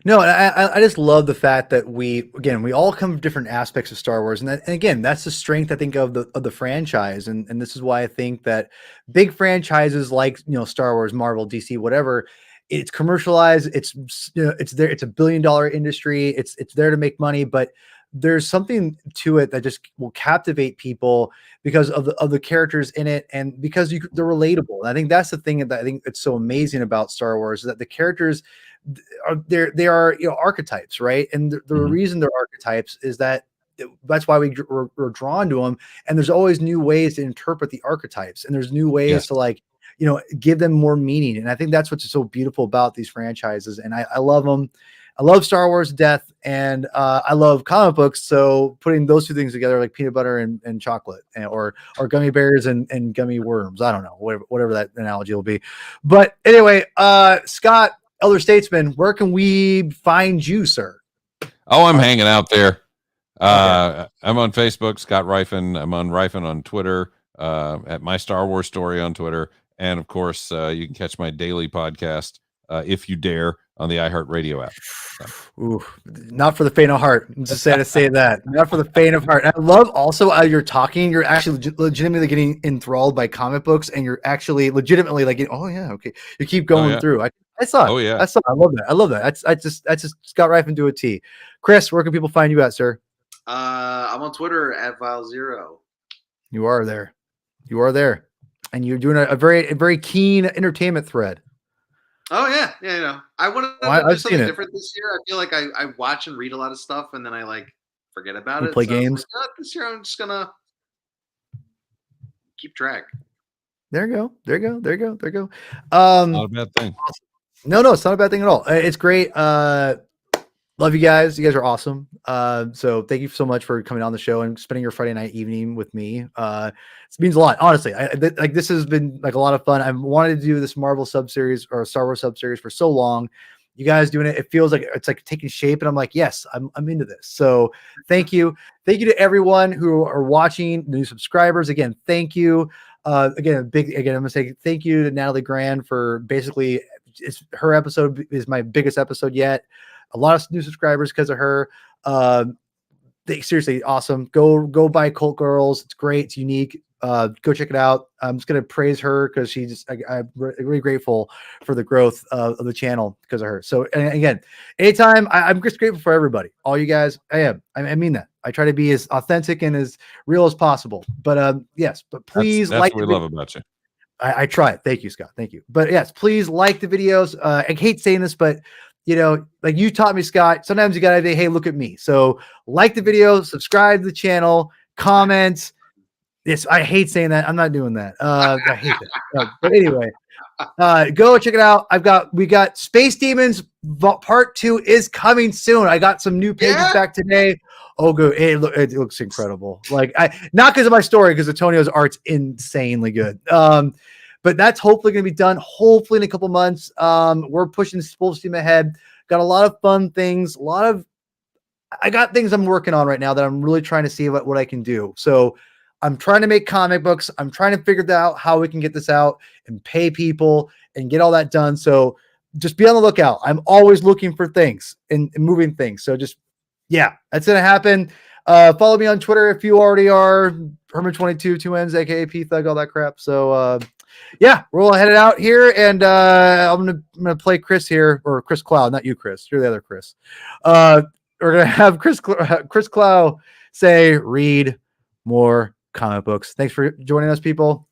Speaker 1: No, I just love the fact that we all come from different aspects of Star Wars, and again, that's the strength, I think, of the franchise, and this is why I think that big franchises like Star Wars, Marvel, DC, whatever, it's commercialized, it's it's there, it's $1 billion industry, it's there to make money, but there's something to it that just will captivate people because of the characters in it, and because they're relatable. And I think that's the thing that I think it's so amazing about Star Wars, is that the characters they are archetypes, right? And the reason they're archetypes is that's why we're drawn to them, and there's always new ways to interpret the archetypes, and there's new ways to give them more meaning. And I think that's what's so beautiful about these franchises, and I love them. I love Star Wars to death, and I love comic books. So putting those 2 things together, like peanut butter and chocolate, or gummy bears and gummy worms, I don't know, whatever that analogy will be. But anyway, Scott, Elder Statesman, where can we find you, sir?
Speaker 2: Oh, I'm hanging out there. I'm on Facebook, Scott Rifen. I'm on Rifen on Twitter, at My Star Wars Story on Twitter. And of course, you can catch my daily podcast, If You Dare, on the iHeartRadio app.
Speaker 1: Ooh, not for the faint of heart. I'm just sad to say that. Not for the faint of heart. I love also how you're talking. You're actually legitimately getting enthralled by comic books, and you're actually legitimately like, oh yeah, okay. You keep going through. I saw it.
Speaker 2: Oh yeah.
Speaker 1: I saw it. I love that. That's just Scott Rifen to a T. Chris, where can people find you at, sir?
Speaker 3: I'm on Twitter at Vile0.
Speaker 1: You are there. You are there. And you're doing a very keen entertainment thread.
Speaker 3: Oh yeah. I wanted to do something different this year. I feel like I watch and read a lot of stuff, and then I forget about it.
Speaker 1: Play games.
Speaker 3: This year I'm just gonna keep track.
Speaker 1: There you go.
Speaker 2: Not a bad thing.
Speaker 1: No, it's not a bad thing at all. It's great. Love you guys. You guys are awesome. So thank you so much for coming on the show and spending your Friday night evening with me. It means a lot, honestly. This has been a lot of fun. I've wanted to do this Marvel sub-series or Star Wars sub-series for so long. You guys doing it, it feels like it's taking shape, and I'm like, yes, I'm into this. So thank you to everyone who are watching, the new subscribers. Again, thank you. Again, I'm gonna say thank you to Natalie Grand for basically, her episode is my biggest episode yet. A lot of new subscribers because of her. Seriously awesome. Go buy Cult Girls. It's great. It's unique. Go check it out. I'm just gonna praise her because I'm really grateful for the growth of the channel because of her. So, and again, anytime I'm just grateful for everybody, all you guys. I mean that. I try to be as authentic and as real as possible. But yes, but please
Speaker 2: that's what we love about you.
Speaker 1: I try it. Thank you, Scott. Thank you. But yes, please like the videos. I hate saying this, but like you taught me, Scott, sometimes you gotta say, hey, look at me. So like the video, subscribe to the channel, comment. Yes, I hate saying that. I'm not doing that. I hate that. But anyway, go check it out. We got Space Demons Part 2 is coming soon. I got some new pages back today. Oh, good. It looks incredible. Not because of my story, because Antonio's art's insanely good. But that's hopefully going to be done. Hopefully in a couple months. We're pushing full steam ahead. Got a lot of fun things. I got things I'm working on right now that I'm really trying to see what I can do. So I'm trying to make comic books. I'm trying to figure out how we can get this out and pay people and get all that done. So just be on the lookout. I'm always looking for things and moving things. So just, yeah, that's going to happen. Follow me on Twitter if you already are. Herman22, 2 N's, aka P Thug, all that crap. So yeah, we're all headed out here, and I'm gonna play Chris here, or Chris Clow, not you, Chris. You're the other Chris. We're gonna have Chris Clow say, "Read more comic books." Thanks for joining us, people.